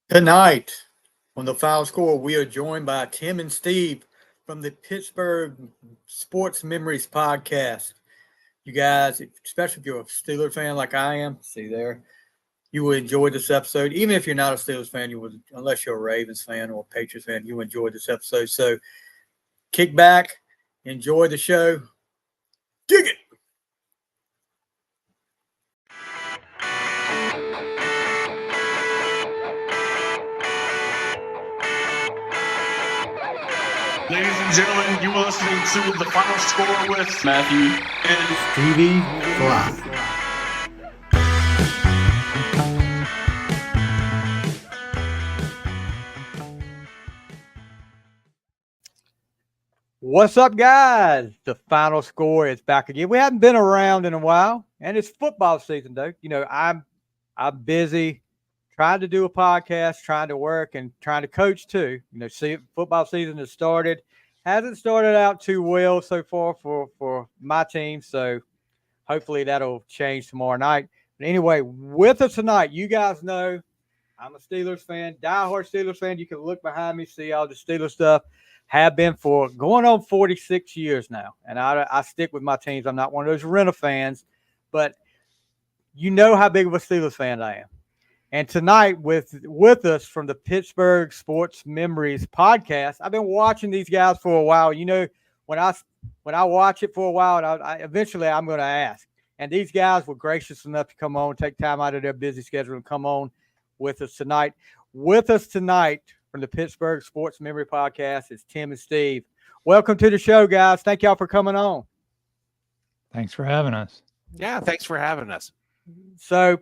Tonight, on the Final Score, we are joined by Tim and Steve from the Pittsburgh Sports Memories podcast. You guys, especially if you're a Steelers fan like I am, see there, you will enjoy this episode. Even if you're not a Steelers fan, you would, unless you're a Ravens fan or a Patriots fan, you enjoy this episode. So kick back, enjoy the show, dig it. Ladies and gentlemen, you are listening to The Final Score with Matthew and Stevie Fly. What's up, guys? The Final Score is back again. We haven't been around in a while, and it's football season, though. You know, I'm busy trying to do a podcast, trying to work, and trying to coach too. You know, football season has started. Hasn't started out too well so far for my team, so hopefully that'll change tomorrow night. But anyway, with us tonight, you guys know I'm a Steelers fan, diehard Steelers fan. You can look behind me, see all the Steelers stuff. Have been for going on 46 years now, and I stick with my teams. I'm not one of those renter fans, but you know how big of a Steelers fan I am. And tonight, with us from the Pittsburgh Sports Memories podcast, I've been watching these guys for a while. You know, when I watch it for a while, and I eventually I'm going to ask. And these guys were gracious enough to come on, take time out of their busy schedule, and come on with us tonight. With us tonight from the Pittsburgh Sports Memory podcast is Tim and Steve. Welcome to the show, guys. Thank y'all for coming on. Thanks for having us. Yeah, thanks for having us. So,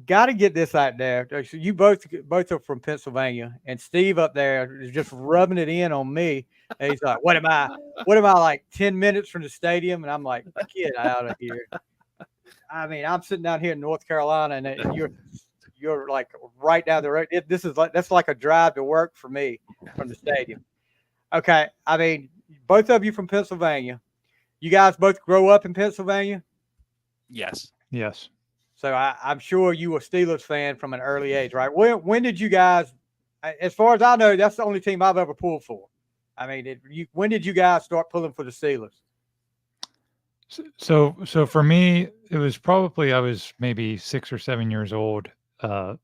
got to get this out there. You both are from Pennsylvania, and Steve up there is just rubbing it in on me. And he's like, "What am I? Like 10 minutes from the stadium?" And I'm like, "Get out of here!" I mean, I'm sitting down here in North Carolina, and you're like right down the road. That's like a drive to work for me from the stadium. Okay, I mean, both of you from Pennsylvania. You guys both grow up in Pennsylvania? Yes. Yes. So I'm sure you were a Steelers fan from an early age, right? When did you guys, as far as I know, that's the only team I've ever pulled for. I mean, when did you guys start pulling for the Steelers? So for me, it was probably I was maybe 6 or 7 years old. I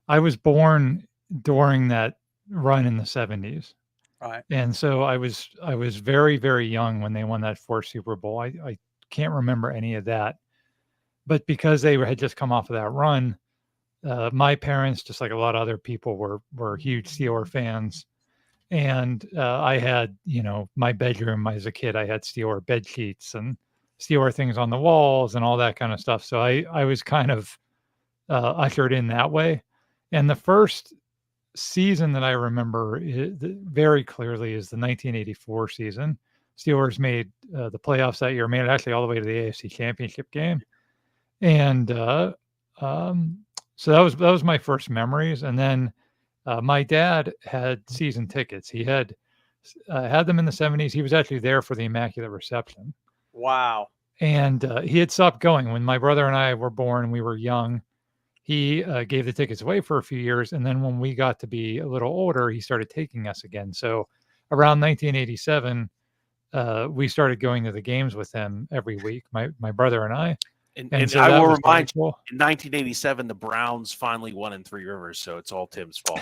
was born during that run in the 70s. Right. And so I was very, very young when they won that fourth Super Bowl. I can't remember any of that. But because they had just come off of that run, my parents, just like a lot of other people, were huge Steeler fans. And I had, my bedroom as a kid, I had Steeler bed sheets and Steeler things on the walls and all that kind of stuff. So I was kind of ushered in that way. And the first season that I remember very clearly is the 1984 season. Steelers made the playoffs that year, made it actually all the way to the AFC Championship game. And so that was my first memories. And then my dad had season tickets. He had them in the 70s. He was actually there for the Immaculate Reception. Wow. And he had stopped going when my brother and I were born. We were young. He gave the tickets away for a few years. And then when we got to be a little older, he started taking us again. So around 1987, we started going to the games with him every week, my brother and I. And so I will remind you, cool. in 1987, the Browns finally won in Three Rivers, so it's all Tim's fault.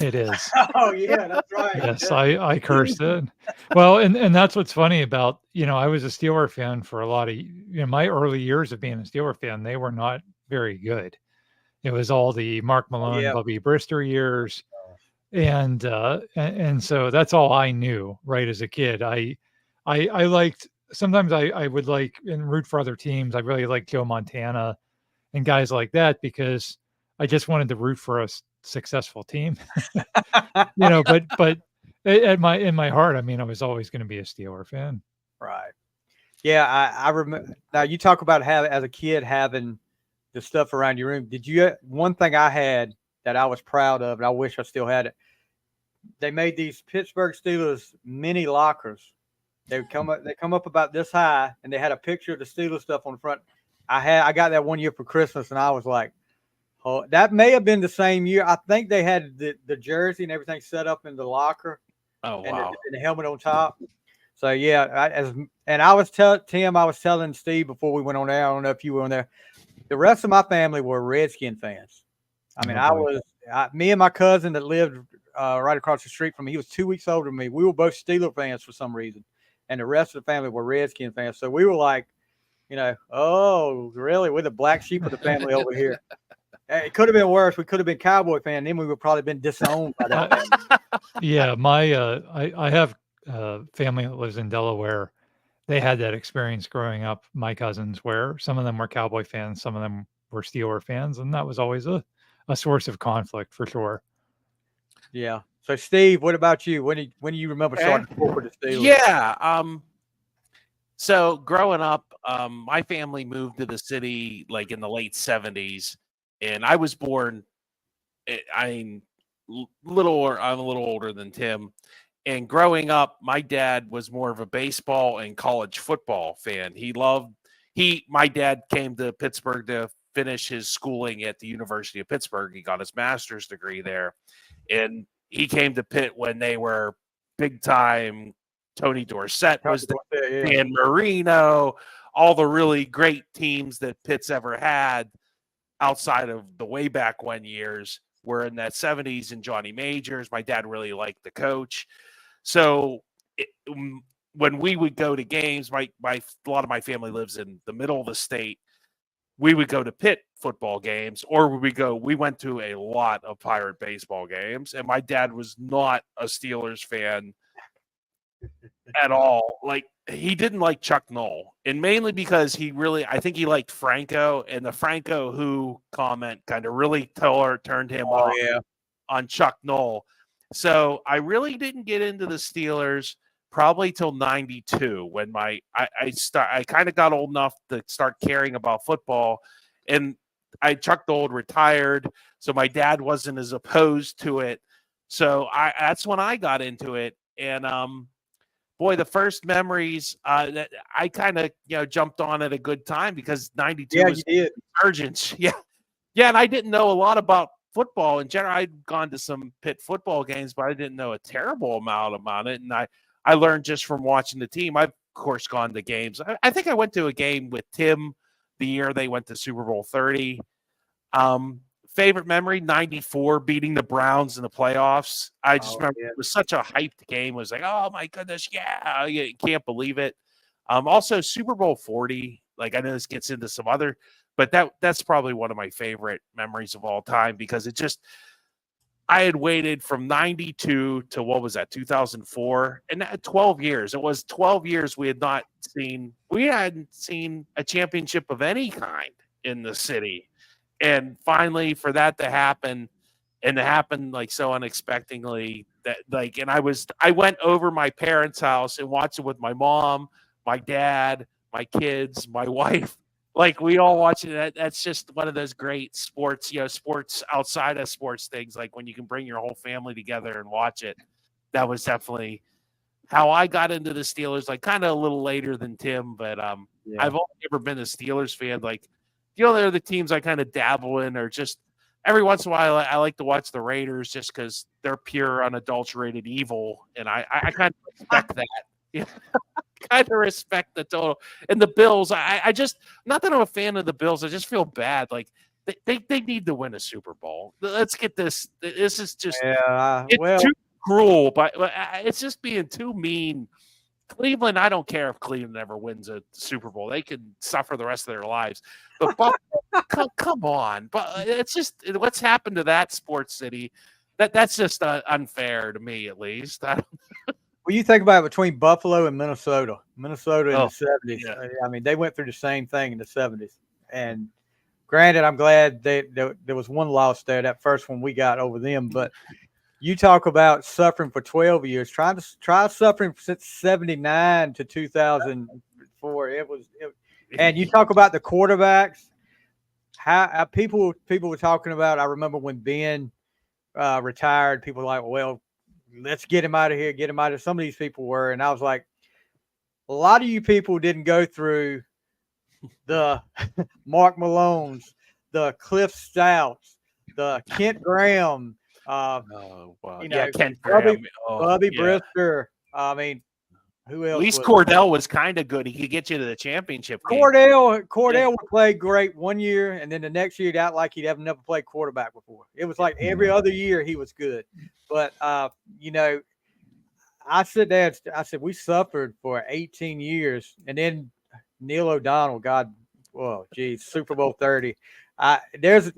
It is. Oh, yeah, that's right. Yes, I cursed it. Well, and that's what's funny about, I was a Steeler fan for a lot of, my early years of being a Steeler fan, they were not very good. It was all the Mark Malone, Bubby Brister years. And so that's all I knew right as a kid. I liked, sometimes I would like and root for other teams. I really like Joe Montana and guys like that because I just wanted to root for a successful team. But in my heart, I mean, I was always going to be a Steeler fan. Right. Yeah, I remember. Now you talk about as a kid having the stuff around your room. Did you? One thing I had that I was proud of, and I wish I still had it. They made these Pittsburgh Steelers mini lockers. They come up about this high, and they had a picture of the Steelers stuff on the front. I got that one year for Christmas, and I was like, Oh, that may have been the same year. I think they had the jersey and everything set up in the locker Oh and wow. the helmet on top. So yeah, I was Tim, I was telling Steve before we went on there. I don't know if you were on there. The rest of my family were Redskin fans. I mean, Oh, boy. me and my cousin that lived right across the street from me. He was 2 weeks older than me. We were both Steeler fans for some reason, and the rest of the family were Redskin fans. So we were like, oh, really? We're the black sheep of the family over here. It could have been worse. We could have been Cowboy fan. Then we would probably been disowned by that family. Yeah, I have family that lives in Delaware. They had that experience growing up, my cousins, where some of them were Cowboy fans, some of them were Steeler fans, and that was always a source of conflict for sure. Yeah. So Steve, what about you? When do you remember starting to pull for the Steelers? Yeah. So growing up, my family moved to the city like in the late 70s, and I was born. I mean, I'm a little older than Tim. And growing up, my dad was more of a baseball and college football fan. My dad came to Pittsburgh to finish his schooling at the University of Pittsburgh. He got his master's degree there. And he came to Pitt when they were big time. Tony Dorsett was there, Dan Marino, all the really great teams that Pitt's ever had outside of the way back when years were in that 70s and Johnny Majors. My dad really liked the coach. So when we would go to games, a lot of my family lives in the middle of the state. We would go to Pitt football games, or we went to a lot of Pirate baseball games. And my dad was not a Steelers fan at all. Like, he didn't like Chuck Noll, and mainly because I think he liked Franco, and the Franco who comment kind of really turned him off on Chuck Noll. So I really didn't get into the Steelers probably till 92 when I kind of got old enough to start caring about football, and Chuck Noll retired, so my dad wasn't as opposed to it. So that's when I got into it, and boy, the first memories that I kind of jumped on at a good time because 92 was Surgeons. Yeah, and I didn't know a lot about football in general. I'd gone to some Pitt football games, but I didn't know a terrible amount about it, and I learned just from watching the team. I've of course gone to games. I think I went to a game with Tim the year they went to Super Bowl 30. Favorite memory, 94, beating the Browns in the playoffs. I just remember it was such a hyped game. It was like, oh my goodness, yeah, you can't believe it. Also Super Bowl 40. Like, I know this gets into some other, but that's probably one of my favorite memories of all time because I had waited from 92 to what was that, 2004, and 12 years. It was 12 years we hadn't seen a championship of any kind in the city. And finally, for that to happen, and to happen like so unexpectedly, and I went over my parents' house and watched it with my mom, my dad, my kids, my wife. Like, we all watch it. That's just one of those great sports, sports outside of sports things. Like when you can bring your whole family together and watch it. That was definitely how I got into the Steelers. Like, kind of a little later than Tim, but I've only ever been a Steelers fan. Like, they're the teams I kind of dabble in, or just every once in a while I like to watch the Raiders just because they're pure, unadulterated evil, and I kind of respect that. Yeah. Kind of respect the total. And the Bills, I just, not that I'm a fan of the Bills, I just feel bad. Like, they need to win a Super Bowl. Let's get this. This is just too cruel, but it's just being too mean. Cleveland, I don't care if Cleveland ever wins a Super Bowl. They can suffer the rest of their lives. But come on. But it's just what's happened to that sports city. That's just unfair to me, at least. Well, you think about it, between Buffalo and Minnesota in the 70s. Yeah. I mean, they went through the same thing in the 70s. And granted, I'm glad there was one loss there, that first one we got over them. But you talk about suffering for 12 years, try suffering since 79 to 2004. And you talk about the quarterbacks, how people were talking about. I remember when Ben retired, people were like, well, let's get him out of here, get him out of. Some of these people were, and I was like, a lot of you people didn't go through the Mark Malones, the Cliff Stouts, the Kent Graham, Oh, wow. you Yeah, know, Kent Bubby, Graham. Oh, Bubby yeah. Brister. I mean, who At else? least was Cordell was kind of good. He could get you to the championship game. Cordell would play great one year, and then the next year he'd act like he'd never played quarterback before. It was like every other year he was good. But you know, I said that I said we suffered for 18 years, and then Neil O'Donnell, God, well, geez, Super Bowl 30.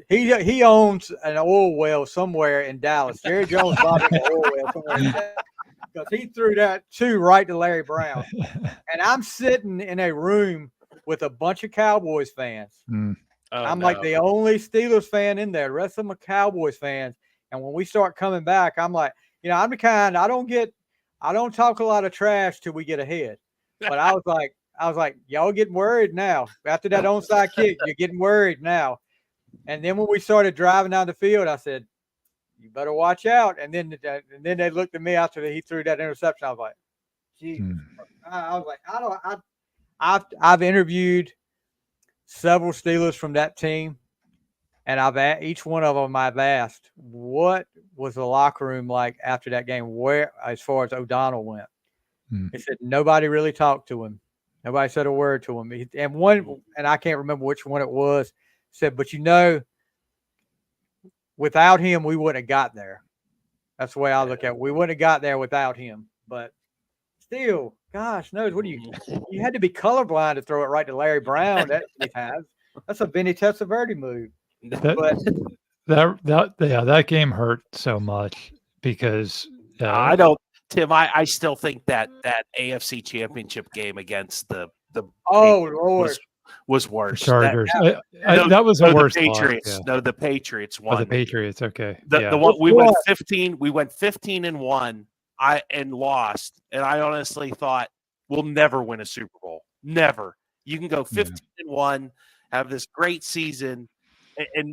He owns an oil well somewhere in Dallas. Jerry Jones bought him an oil well somewhere in Dallas because he threw that two right to Larry Brown. And I'm sitting in a room with a bunch of Cowboys fans. Mm. I'm like the only Steelers fan in there. The rest of them are Cowboys fans. And when we start coming back, I'm like, you know, I'm the kind I don't talk a lot of trash till we get ahead. But I was like, y'all getting worried now. After that onside kick, you're getting worried now. And then when we started driving down the field, I said, you better watch out. And then they looked at me after he threw that interception. I was like, geez. I was like, I've interviewed several Steelers from that team, and each one of them I've asked, what was the locker room like after that game? Where, as far as O'Donnell went, they said nobody really talked to him. Nobody said a word to him. And I can't remember which one it was, said, but you know, without him, we wouldn't have got there. That's the way I look at it. We wouldn't have got there without him. But still, gosh knows, you had to be colorblind to throw it right to Larry Brown that many times. That's a Vinny Testaverde move. That game hurt so much because I don't, Tim. I still think that AFC Championship game against the Lord was worse. Chargers. That was the worst. The Patriots. No, the Patriots won. Oh, the Patriots. Okay. The one we went 15. We went 15-1. And lost. And I honestly thought we'll never win a Super Bowl. Never. You can go 15-1, have this great season, and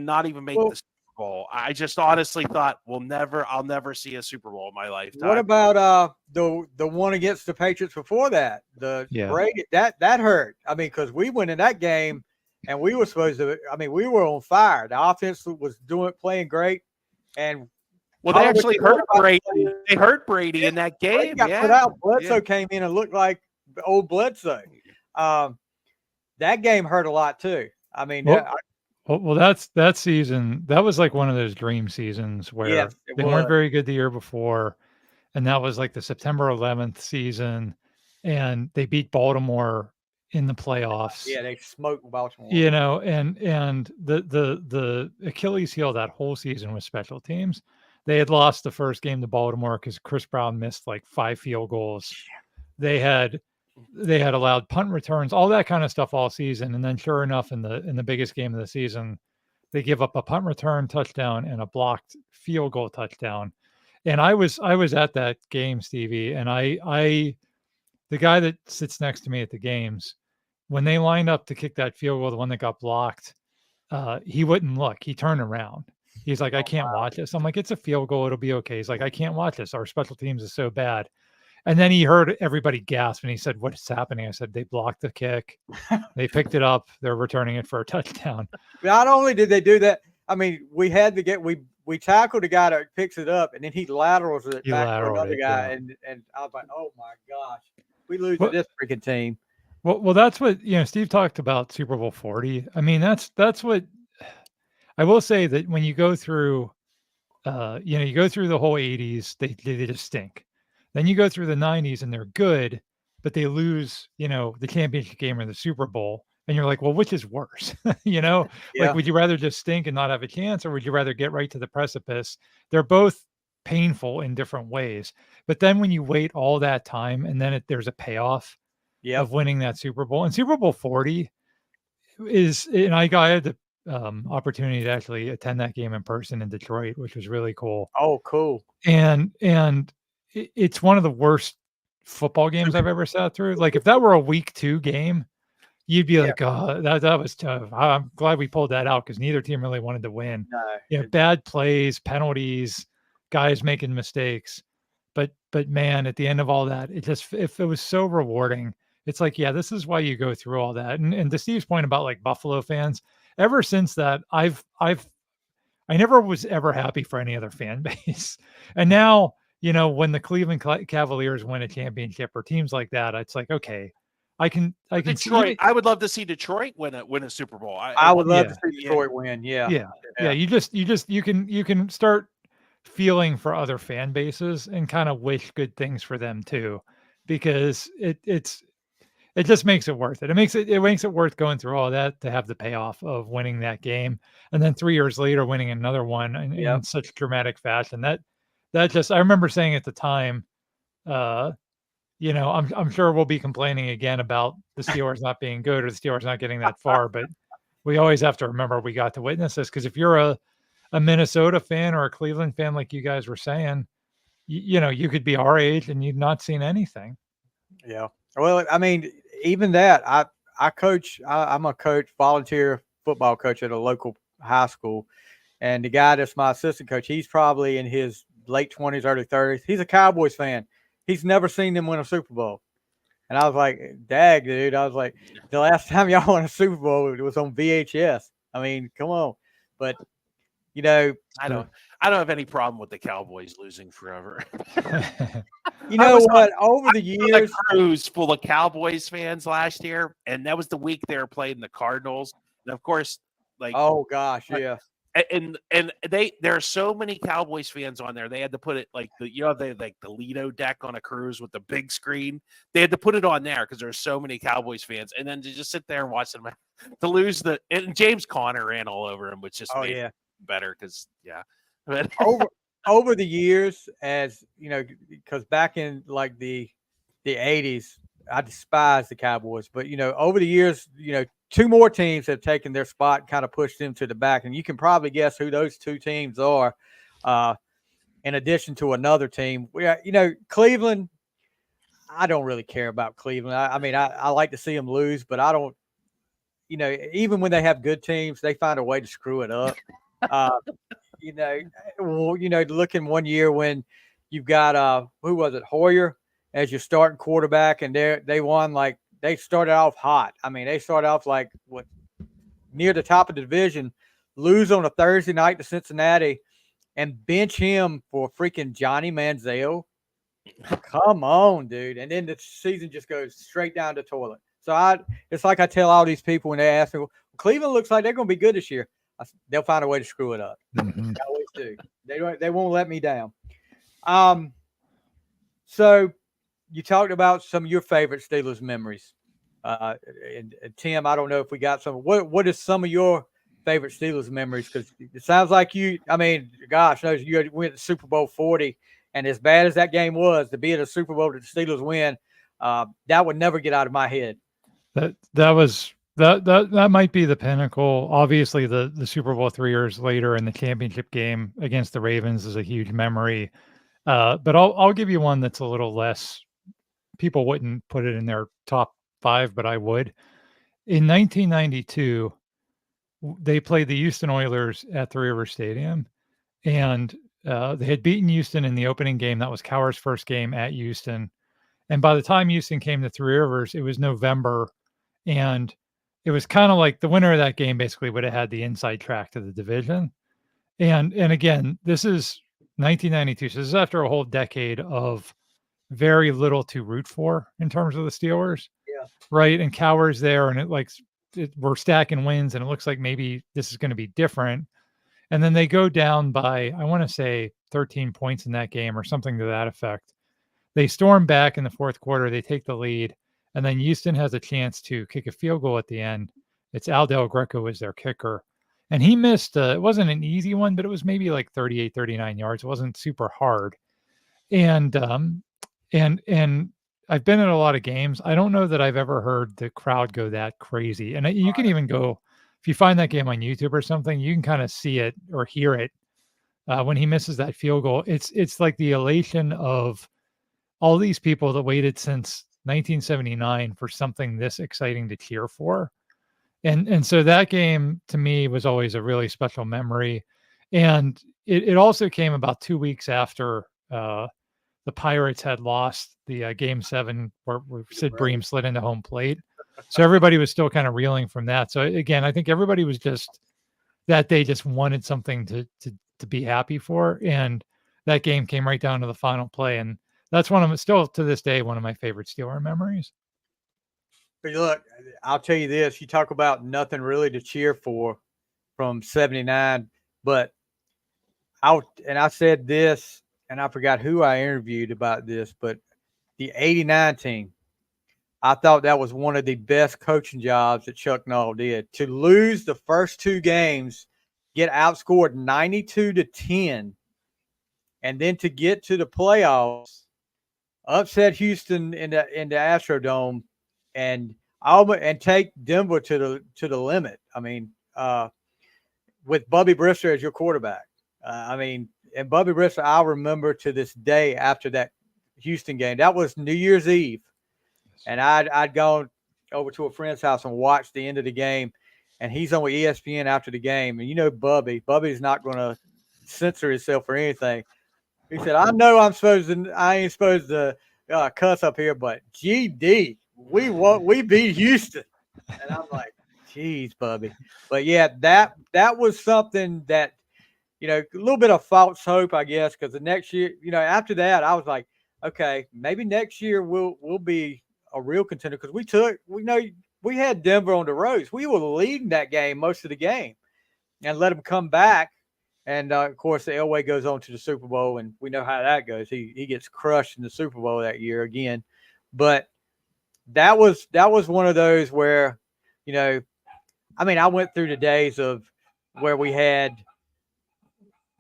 not even make the Super Bowl. I just honestly thought I'll never see a Super Bowl in my lifetime. What about the one against the Patriots before that? Brady, that hurt. I mean, because we went in that game and we were supposed to. I mean, we were on fire. The offense was playing great, and they actually hurt Brady. They hurt Brady in that game. Brady got put out. Bledsoe came in and looked like old Bledsoe. That game hurt a lot too. I mean, that's that season. That was like one of those dream seasons where they weren't very good the year before, and that was like the September 11th season, and they beat Baltimore in the playoffs. Yeah, they smoked Baltimore. You know, and the Achilles heel that whole season was special teams. They had lost the first game to Baltimore because Chris Brown missed like 5 field goals. They had allowed punt returns, all that kind of stuff all season. And then sure enough, in the biggest game of the season, they give up a punt return touchdown and a blocked field goal touchdown. And I was at that game, Stevie, and the guy that sits next to me at the games, when they lined up to kick that field goal, the one that got blocked, he wouldn't look. He turned around. He's like, I can't watch this. I'm like, it's a field goal. It'll be okay. He's like, I can't watch this. Our special teams is so bad. And then he heard everybody gasp and he said, what is happening? I said, they blocked the kick. They picked it up. They're returning it for a touchdown. Not only did they do that, I mean, we had to we tackled the guy that picks it up and then he laterals it back to another guy. Yeah. And I was like, oh my gosh, we lose to this freaking team. Well, that's what, Steve talked about Super Bowl 40. I mean, that's what, I will say that when you go through, you go through the whole 80s, they just stink. Then you go through the 90s and they're good, but they lose, the championship game or the Super Bowl. And you're like, well, which is worse? Like, would you rather just stink and not have a chance, or would you rather get right to the precipice? They're both painful in different ways. But then when you wait all that time and then there's a payoff of winning that Super Bowl, and Super Bowl 40 is, and I had the opportunity to actually attend that game in person in Detroit, which was really cool. Oh, cool. And it's one of the worst football games I've ever sat through. Like, if that were a week 2 game, you'd be like, oh, that was tough. I'm glad we pulled that out because neither team really wanted to win. No, bad plays, penalties, guys making mistakes. But man, at the end of all that, it was so rewarding. It's like, this is why you go through all that. And to Steve's point about like Buffalo fans, ever since that, I never was ever happy for any other fan base. And now, when the Cleveland Cavaliers win a championship or teams like that, it's like, okay, I can see Detroit. I would love to see Detroit win a Super Bowl. I would love to see Detroit win. Yeah. You can start feeling for other fan bases and kind of wish good things for them too, because it just makes it worth it. It makes it worth going through all that to have the payoff of winning that game, and then 3 years later winning another one in such dramatic fashion. That just, I remember saying at the time, I'm sure we'll be complaining again about the Steelers not being good or the Steelers not getting that far, but we always have to remember we got to witness this, because if you're a Minnesota fan or a Cleveland fan, like you guys were saying, you could be our age and you've not seen anything. Yeah. Well, I mean, even that, I coach. I'm a coach, volunteer football coach at a local high school, and the guy that's my assistant coach, he's probably in his late 20s, early 30s. He's a Cowboys fan. He's never seen them win a Super Bowl. And I was like, dag, dude. I was like, the last time y'all won a Super Bowl, it was on VHS. I mean, come on. But, I don't have any problem with the Cowboys losing forever. You know what? Over the years, a cruise full of Cowboys fans last year, and that was the week they were playing the Cardinals. And of course, oh gosh, yeah. And there are so many Cowboys fans on there. They had to put it the Lido deck on a cruise with the big screen. They had to put it on there because there's so many Cowboys fans, and then to just sit there and watch them to lose and James Conner ran all over him, which just made it better because But over the years, as because back in like the 80s, I despised the Cowboys, but over the years, two more teams have taken their spot and kind of pushed them to the back, and you can probably guess who those two teams are. In addition to another team, Cleveland. I don't really care about Cleveland. I mean, I like to see them lose, but I don't. Even when they have good teams, they find a way to screw it up. Looking one year when you've got who was it, Hoyer as your starting quarterback, and they won, like they started off hot. I mean, they started off like near the top of the division, lose on a Thursday night to Cincinnati, and bench him for freaking Johnny Manziel. Come on, dude! And then the season just goes straight down the toilet. So it's like I tell all these people when they ask me, well, Cleveland looks like they're going to be good this year. They'll find a way to screw it up. Mm-hmm. They always do. They won't let me down. So you talked about some of your favorite Steelers memories. And Tim, I don't know if we got some. What is some of your favorite Steelers memories? Because it sounds like you went to Super Bowl 40, and as bad as that game was, to be at a Super Bowl that the Steelers win, that would never get out of my head. That might be the pinnacle. Obviously, the Super Bowl 3 years later and the championship game against the Ravens is a huge memory. But I'll give you one that's a little less. People wouldn't put it in their top 5, but I would. In 1992, they played the Houston Oilers at Three Rivers Stadium, and they had beaten Houston in the opening game. That was Cowher's first game at Houston. And by the time Houston came to Three Rivers, it was November, and it was kind of like the winner of that game basically would have had the inside track to the division. And again, this is 1992. So this is after a whole decade of very little to root for in terms of the Steelers. Yeah. Right. And Cowher's there, and we're stacking wins, and it looks like maybe this is going to be different. And then they go down by, I want to say 13 points in that game or something to that effect. They storm back in the fourth quarter. They take the lead. And then Houston has a chance to kick a field goal at the end. It's Al Del Greco is their kicker. And he missed, it wasn't an easy one, but it was maybe like 38, 39 yards. It wasn't super hard. And I've been in a lot of games. I don't know that I've ever heard the crowd go that crazy. And you can even go, if you find that game on YouTube or something, you can kind of see it or hear it when he misses that field goal. It's like the elation of all these people that waited since 1979 for something this exciting to cheer for. And so that game to me was always a really special memory. And it also came about 2 weeks after the Pirates had lost the Game 7 where Sid Bream slid into home plate. So everybody was still kind of reeling from that. So again, I think everybody was just that day just wanted something to be happy for. And that game came right down to the final play. And that's still to this day, one of my favorite Steeler memories. But look, I'll tell you this: you talk about nothing really to cheer for from '79, but I said this, and I forgot who I interviewed about this, but the '89 team, I thought that was one of the best coaching jobs that Chuck Noll did. To lose the first two games, get outscored 92-10, and then to get to the playoffs, upset Houston in the Astrodome, and take Denver to the limit. I mean, with Bubby Brister as your quarterback. And Bubby Brister, I remember to this day after that Houston game. That was New Year's Eve, and I'd gone over to a friend's house and watched the end of the game, and he's on with ESPN after the game. And you know, Bubby's not going to censor himself or anything. He said, "I know I ain't supposed to cuss up here, but GD, we beat Houston." And I'm like, "Geez, Bubby." But yeah, that was something that, a little bit of false hope, I guess, because the next year, after that, I was like, okay, maybe next year we'll be a real contender, because we had Denver on the ropes. We were leading that game most of the game, and let them come back. And of course, the Elway goes on to the Super Bowl, and we know how that goes. He gets crushed in the Super Bowl that year again. But that was one of those where, I went through the days of where we had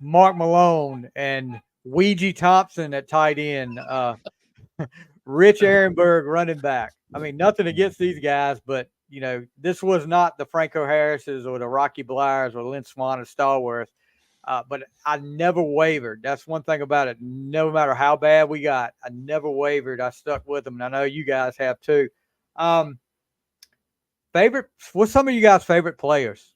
Mark Malone and Ouija Thompson at tight end, Rich Ehrenberg running back. Nothing against these guys, but this was not the Franco Harrises or the Rocky Blyers or Lynn Swan or Stallworth. But I never wavered. That's one thing about it. No matter how bad we got, I never wavered. I stuck with them, and I know you guys have too. What's some of you guys' favorite players?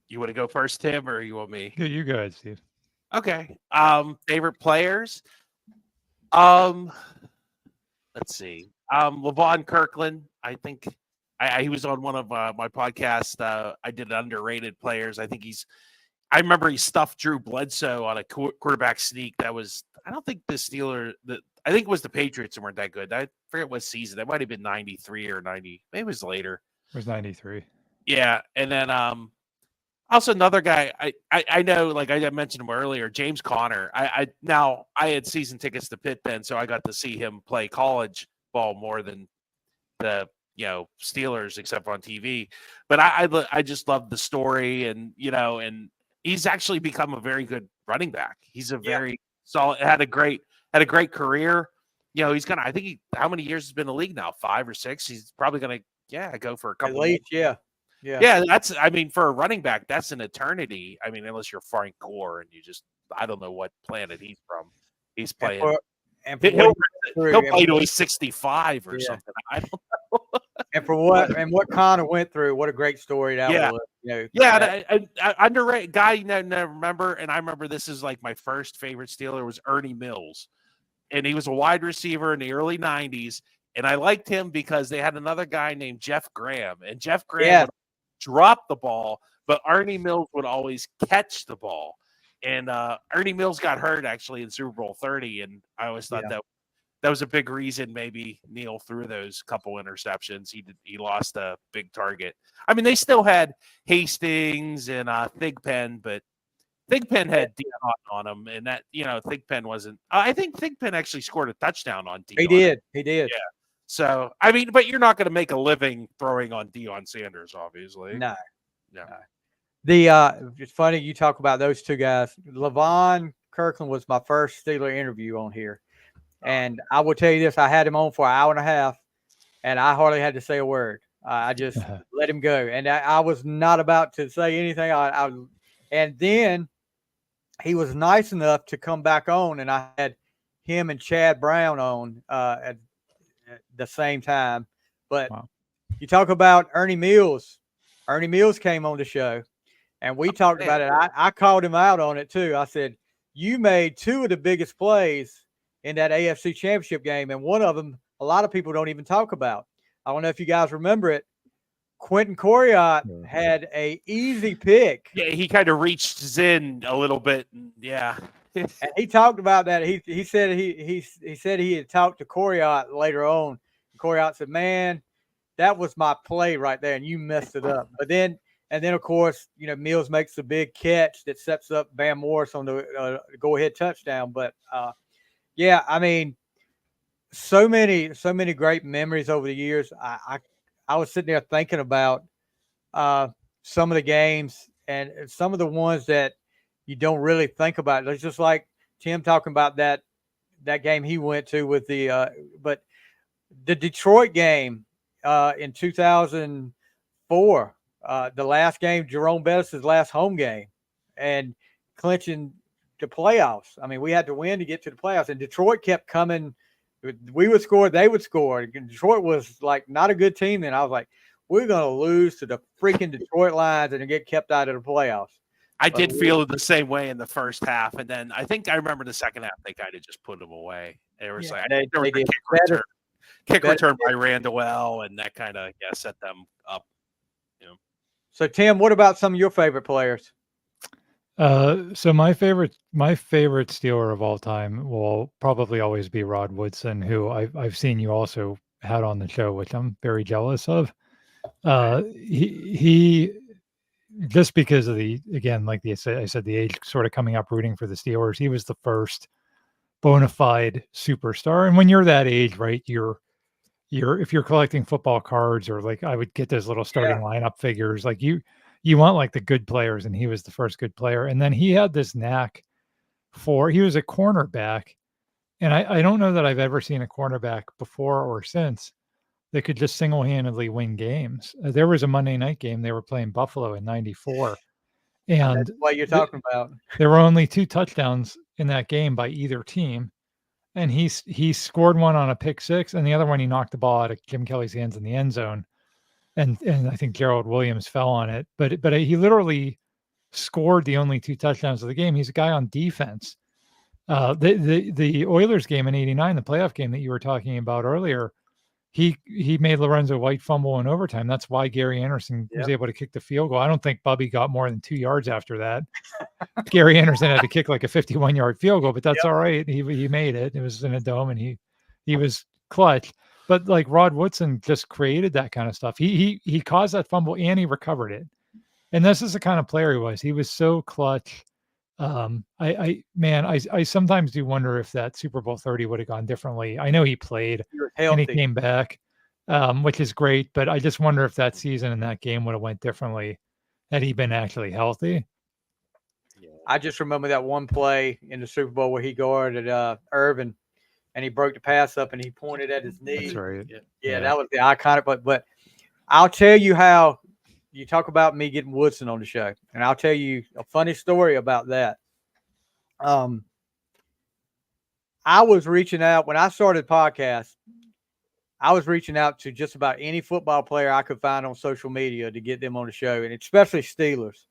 You want to go first, Tim, or you want me? Yeah, you go ahead, Steve. Okay. Favorite players. Let's see. Levon Kirkland. I think he was on one of my podcasts. I did underrated players. I I remember he stuffed Drew Bledsoe on a quarterback sneak. I don't think the Steelers. I think it was the Patriots that weren't that good. I forget what season. That might have been 93 or 90. Maybe it was later. It was 93. Yeah, and then also another guy I know, like I mentioned him earlier, James Conner. I had season tickets to Pitt then, so I got to see him play college ball more than the Steelers, except on TV. But I just love the story, and and he's actually become a very good running back. He's a very solid, had a great career. He's gonna, I think how many years has been in the league now? 5 or 6. He's probably gonna go for a couple. At least, yeah. That's, for a running back, that's an eternity. Unless you're Frank Gore and I don't know what planet he's from. He's playing. He'll play till he's 65 or something. I don't know. and what Connor went through, what a great story that was. Underrated guy you never remember, and I remember this is like my first favorite Steeler was Ernie Mills, and he was a wide receiver in the early 90s, and I liked him because they had another guy named Jeff Graham, and Jeff Graham would drop the ball, but Ernie Mills would always catch the ball. And Ernie Mills got hurt actually in Super Bowl 30, and I always thought that was a big reason maybe Neal threw those couple interceptions. He lost a big target. They still had Hastings and Thigpen, but Thigpen had Dion on him, and that Thigpen wasn't. I think Thigpen actually scored a touchdown on Dion. He did. Yeah. So but you're not going to make a living throwing on Deion Sanders, obviously. No. No. It's funny you talk about those two guys. Levon Kirkland was my first Steeler interview on here. And I will tell you this, I had him on for an hour and a half, and I hardly had to say a word. I just let him go. And I was not about to say anything. And then he was nice enough to come back on, and I had him and Chad Brown on at the same time. But you talk about Ernie Mills. Ernie Mills came on the show, and we talked about it. I called him out on it too. I said, you made 2 of the biggest plays in that AFC Championship game, and one of them a lot of people don't even talk about. I don't know if you guys remember it. Quentin Coriat had a easy pick. Yeah, he kind of reached in a little bit. Yeah. And he talked about that. He said he said he had talked to Coriat later on. Coriat said, "Man, that was my play right there, and you messed it up." But then of course, Mills makes the big catch that sets up Van Morris on the go-ahead touchdown. But yeah, I mean, so many great memories over the years. I was sitting there thinking about some of the games and some of the ones that you don't really think about. It's just like Tim talking about that game he went to with but the Detroit game in 2004, the last game, Jerome Bettis' last home game, and clinching the playoffs. I mean, we had to win to get to the playoffs, and Detroit kept coming. We would score, they would score. Detroit was like not a good team then. I was like, we're going to lose to the freaking Detroit Lions and get kept out of the playoffs. I did feel the same way in the first half, and then I think I remember the second half they kind of just put them away. It was like there was a kick return by Randall, and that kind of set them up. So Tim, what about some of your favorite players? So my favorite Steeler of all time will probably always be Rod Woodson, who I've seen you also had on the show, which I'm very jealous of. He just because of like I said, the age sort of coming up rooting for the Steelers, he was the first bona fide superstar. And when you're that age, right, you're if you're collecting football cards, or like I would get those little starting lineup figures, like you want like the good players, and he was the first good player. And then he had this knack he was a cornerback. And I don't know that I've ever seen a cornerback before or since that could just single-handedly win games. There was a Monday night game. They were playing Buffalo in '94. And that's what you're talking about. There were only 2 touchdowns in that game by either team. And he scored one on a pick six, and the other one he knocked the ball out of Jim Kelly's hands in the end zone. And I think Gerald Williams fell on it. But he literally scored the only 2 touchdowns of the game. He's a guy on defense. The Oilers game in '89, the playoff game that you were talking about earlier, he made Lorenzo White fumble in overtime. That's why Gary Anderson was able to kick the field goal. I don't think Bubby got more than 2 yards after that. Gary Anderson had to kick like a 51-yard field goal, but that's all right. He made it. It was in a dome, and he was clutch. But like Rod Woodson just created that kind of stuff. He caused that fumble and he recovered it. And this is the kind of player he was. He was so clutch. I sometimes do wonder if that Super Bowl 30 would have gone differently. I know he played and he came back, which is great, but I just wonder if that season and that game would have went differently had he been actually healthy. I just remember that one play in the Super Bowl where he guarded Irvin, and he broke the pass up and he pointed at his knee. That's right. Yeah, that was the iconic. But I'll tell you how you talk about me getting Woodson on the show, and I'll tell you a funny story about that. I was reaching out when I started podcast. I was reaching out to just about any football player I could find on social media to get them on the show, and especially Steelers.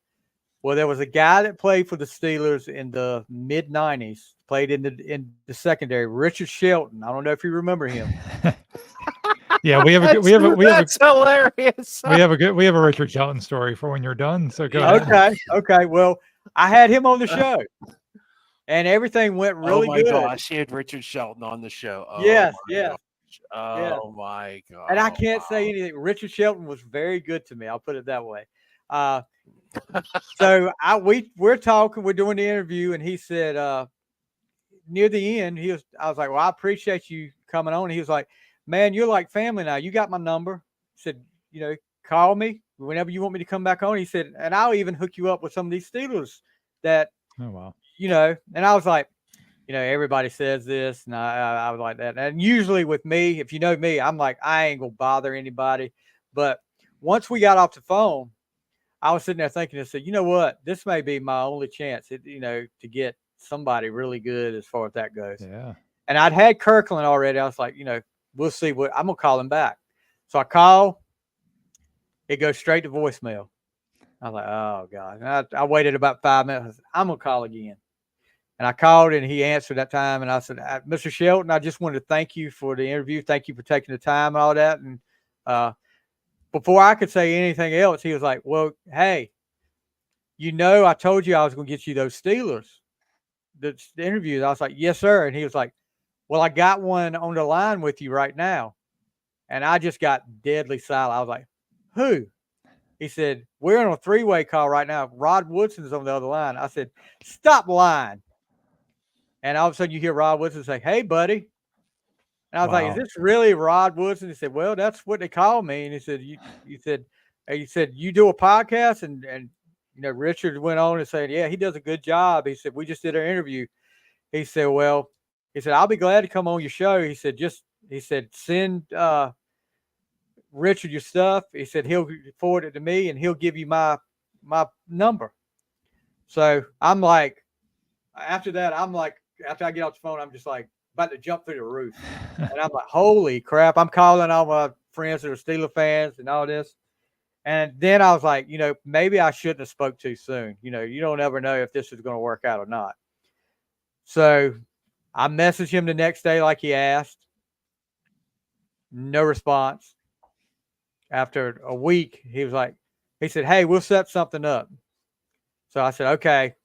Well, there was a guy that played for the Steelers in the mid '90s, played in the secondary, Richard Shelton. I don't know if you remember him. Yeah, that's hilarious. We have a Richard Shelton story for when you're done. So go ahead. Okay. Well, I had him on the show, and everything went really good. Oh my gosh, he had Richard Shelton on the show. Oh, yes. Oh my God. And I can't say anything. Richard Shelton was very good to me. I'll put it that way. So we're talking, we're doing the interview, and he said near the end, I was like, well, I appreciate you coming on. And he was like, man, you're like family now. You got my number. He said, call me whenever you want me to come back on. He said, and I'll even hook you up with some of these Steelers that, oh wow, and I was like, everybody says this, and I was like that. And usually with me, if you know me, I'm like, I ain't gonna bother anybody. But once we got off the phone, I was sitting there thinking, I said, you know what? This may be my only chance, to get somebody really good as far as that goes. Yeah. And I'd had Kirkland already. I was like, we'll see what I'm gonna call him back. So I call. It goes straight to voicemail. I was like, oh God. And I waited about 5 minutes. I said, I'm gonna call again. And I called, and he answered that time. And I said, Mr. Shelton, I just wanted to thank you for the interview. Thank you for taking the time and all that. And Before I could say anything else, he was like, well, hey, I told you I was going to get you those Steelers, the interviews. I was like, yes, sir. And he was like, well, I got one on the line with you right now. And I just got deadly silent. I was like, who? He said, we're on a three-way call right now. Rod Woodson's on the other line. I said, stop lying. And all of a sudden you hear Rod Woodson say, hey, buddy. And I was like, is this really Rod Woodson? He said, well, that's what they call me. And he said, you said, you do a podcast? And Richard went on and said, yeah, he does a good job. He said, we just did our interview. He said, well, I'll be glad to come on your show. He said, send Richard your stuff. He said, he'll forward it to me and he'll give you my number. So I'm like, after I get off the phone, I'm just like about to jump through the roof. And I'm like, holy crap. I'm calling all my friends that are Steeler fans and all this. And then I was like, maybe I shouldn't have spoke too soon. You don't ever know if this is going to work out or not. So I messaged him the next day like he asked. No response. After a week, he said, hey, we'll set something up. So I said, okay,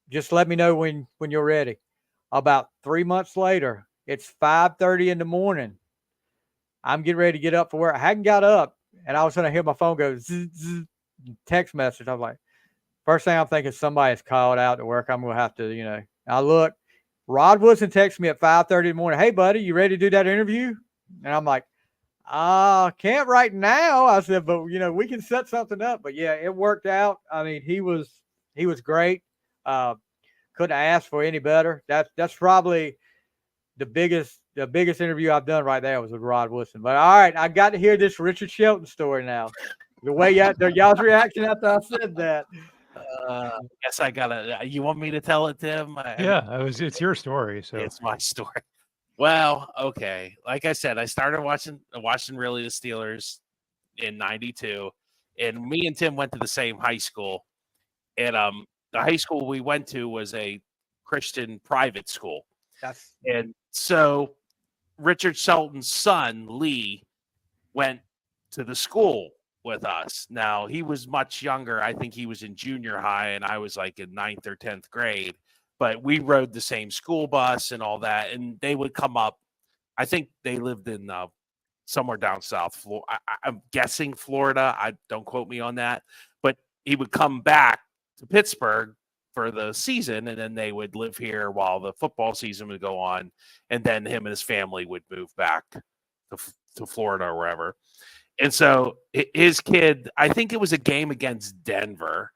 just let me know when you're ready. About 3 months later, it's 5:30 in the morning. I'm getting ready to get up for work. I hadn't got up, and all of a sudden I hear my phone go zzz, zzz, text message. I'm like, first thing I'm thinking, somebody's called out to work. I'm going to have to, I look. Rod Woodson texted me at 5:30 in the morning. Hey, buddy, you ready to do that interview? And I'm like, can't right now. I said, but we can set something up. But yeah, it worked out. I mean, he was great. Couldn't ask for any better. That's probably the biggest interview I've done right there was with Rod Woodson. But all right, I got to hear this Richard Shelton story now. The way y'all's reaction after I said that. Guess I gotta. You want me to tell it, Tim? It's your story, so it's my story. Well, okay. Like I said, I started watching really the Steelers in '92, and me and Tim went to the same high school. And the high school we went to was a Christian private school. And so Richard Shelton's son, Lee, went to the school with us. Now, he was much younger. I think he was in junior high, and I was like in 9th or 10th grade. But we rode the same school bus and all that, and they would come up. I think they lived in somewhere down south. I'm guessing Florida. Don't quote me on that. But he would come back to Pittsburgh for the season, and then they would live here while the football season would go on, and then him and his family would move back to Florida or wherever. And so his kid, I think it was a game against Denver,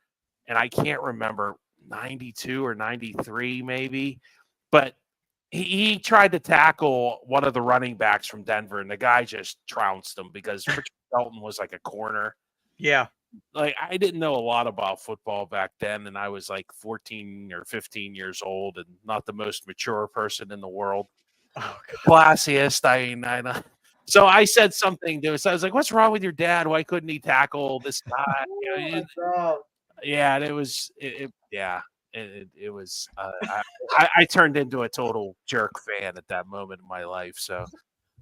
and I can't remember, 92 or 93 maybe, but he tried to tackle one of the running backs from Denver, and the guy just trounced him because Richard Shelton was like a corner. Yeah. Like, I didn't know a lot about football back then, and I was like 14 or 15 years old and not the most mature person in the world. Oh, classiest. I know. So I said something to us. I was like, what's wrong with your dad? Why couldn't he tackle this guy? Yeah, and it was, it was, I turned into a total jerk fan at that moment in my life. So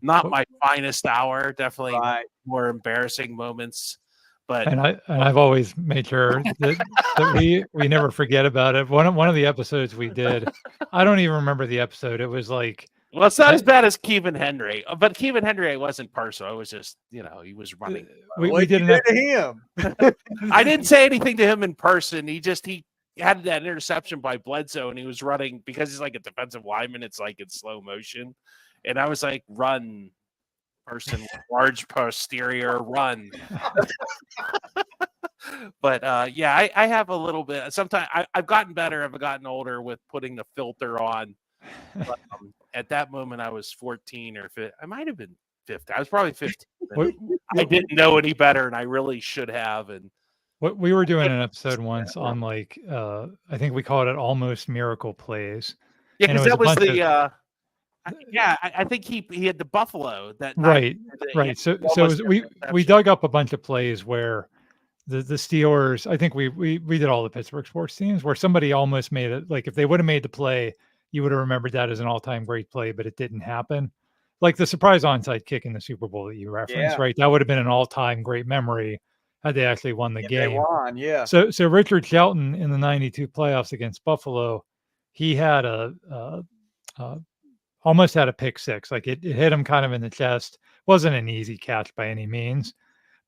not my finest hour, definitely more embarrassing moments. But I've always made sure that we never forget about it. One of the episodes we did, I don't even remember the episode. It was like, well, it's not as bad as Kevin Henry, but Kevin Henry wasn't personal. It was just, he was running. We did it to him. I didn't say anything to him in person. He had that interception by Bledsoe, and he was running because he's like a defensive lineman. It's like in slow motion, and I was like, "Run, person, large posterior, run." But I have a little bit. Sometimes I've gotten better. I've gotten older with putting the filter on. But, at that moment, I was 14 or 15. I might have been 15. I was probably 15. I didn't know any better, and I really should have. And what we were doing an episode once on like I think we called it almost miracle plays. Yeah, because that was the I think he had the Buffalo that right. night. Right. So it was, we dug up a bunch of plays where the Steelers, I think we did all the Pittsburgh sports teams where somebody almost made it, like if they would have made the play, you would have remembered that as an all-time great play, but it didn't happen. like the surprise onside kick in the Super Bowl that you referenced, Yeah. right? That would have been an all-time great memory had they actually won the If they game. won, yeah. So Richard Shelton in the '92 playoffs against Buffalo, he had almost had a pick six. Like it hit him kind of in the chest. Wasn't an easy catch by any means,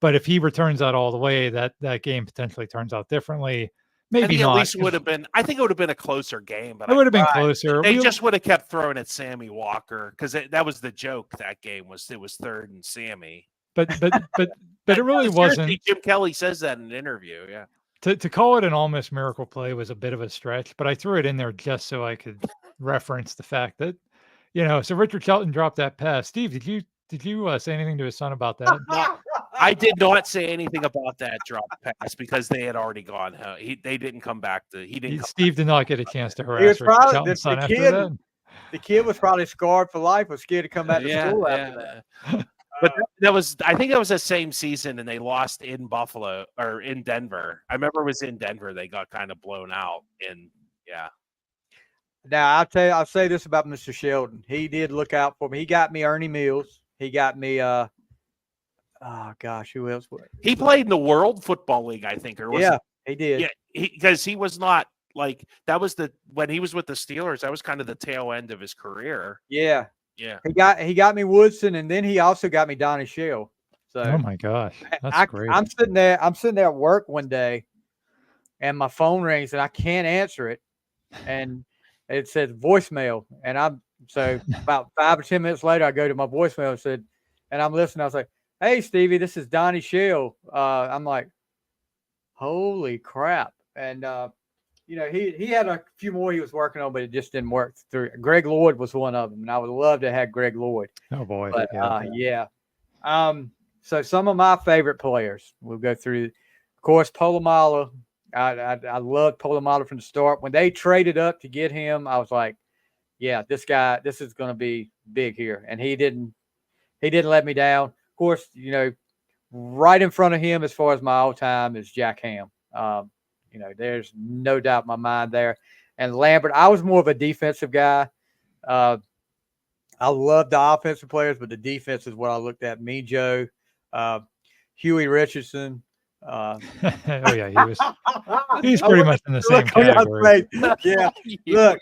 but if he returns that all the way, that game potentially turns out differently. Maybe I think not. at least would have been. I think it would have been a closer game, but It would have been closer. they just would have kept throwing at Sammy Walker because that was the joke. That game was 3rd and Sammy. But it really wasn't. Jim Kelly says that in an interview. Yeah. To call it an almost miracle play was a bit of a stretch, but I threw it in there just so I could reference the fact that, so Richard Shelton dropped that pass. Steve, did you say anything to his son about that? No, I did not say anything about that drop pass because they had already gone home. They didn't come back to. Steve did not get a chance to harass Richard Shelton's son after that. The kid was probably scarred for life. Was scared to come back to school after that. But I think that was the same season, and they lost in Buffalo or in Denver. I remember it was in Denver. They got kind of blown out, and yeah. Now I'll say this about Mr. Shelton. He did look out for me. He got me Ernie Mills. He got me. Oh gosh, who else? He played in the World Football League, I think, or was he did. Yeah, because he was not like that was when he was with the Steelers. That was kind of the tail end of his career. Yeah. Yeah, he got me Woodson, and then he also got me Donnie Shell. So, oh my gosh, that's great. I'm sitting there at work one day, and my phone rings, and I can't answer it, and it says voicemail, and about 5 or 10 minutes later, I go to my voicemail and I'm listening. I was like, "Hey, Stevie, this is Donnie Shell." I'm like, "Holy crap!" And he had a few more he was working on, but it just didn't work through. Greg Lloyd was one of them, and I would love to have Greg Lloyd. Oh boy, but yeah. So some of my favorite players, we'll go through. Of course, Polamalu. I loved Polamalu from the start. When they traded up to get him, I was like, yeah, this is going to be big here, and he didn't let me down. Of course, right in front of him as far as my all time is Jack Ham. There's no doubt in my mind there. And Lambert, I was more of a defensive guy. I love the offensive players, but the defense is what I looked at. Me, Joe, Huey Richardson. Oh yeah, he's pretty much in the same category. Yeah. Look,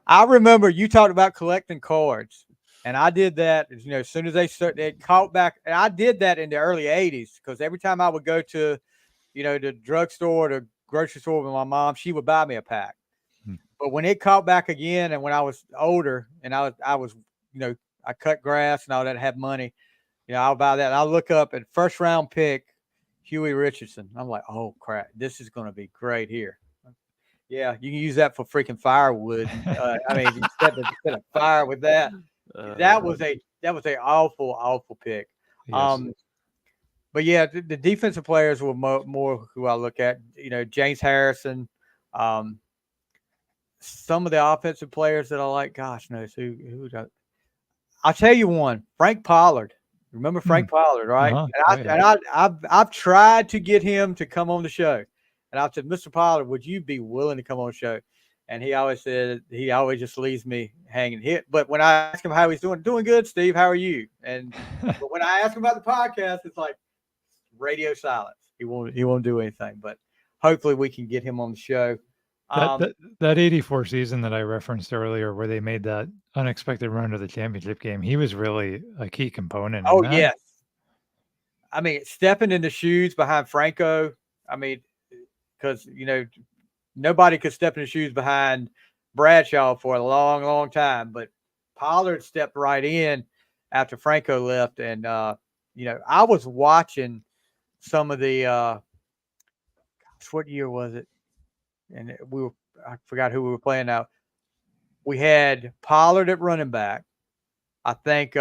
I remember you talked about collecting cards, and I did that. As soon as they caught back, and I did that in the early '80s because every time I would go to, the drugstore, the grocery store with my mom, she would buy me a pack. But when it caught back again, and when I was older, and I was, I cut grass and all that, had money, I'll buy that. And I'll look up at first round pick, Huey Richardson. I'm like, oh crap, this is going to be great here. Yeah, you can use that for freaking firewood. Instead of fire with that, that was a awful pick. Yes. But yeah, the defensive players were more who I look at. James Harrison. Some of the offensive players that I like, gosh knows who. I'll tell you one, Frank Pollard. Remember Frank Pollard, right? I've tried to get him to come on the show, and I said, Mr. Pollard, would you be willing to come on the show? And he always said he always just leaves me hanging. But when I ask him how he's doing good, Steve. How are you? But when I ask him about the podcast, it's like radio silence. He won't do anything. But hopefully we can get him on the show. That '84 season that I referenced earlier, where they made that unexpected run to the championship game, he was really a key component. Oh yes, stepping in the shoes behind Franco. Because nobody could step in the shoes behind Bradshaw for a long, long time, but Pollard stepped right in after Franco left, and I was watching some of the. What year was it? And I forgot who we were playing now. We had Pollard at running back. I think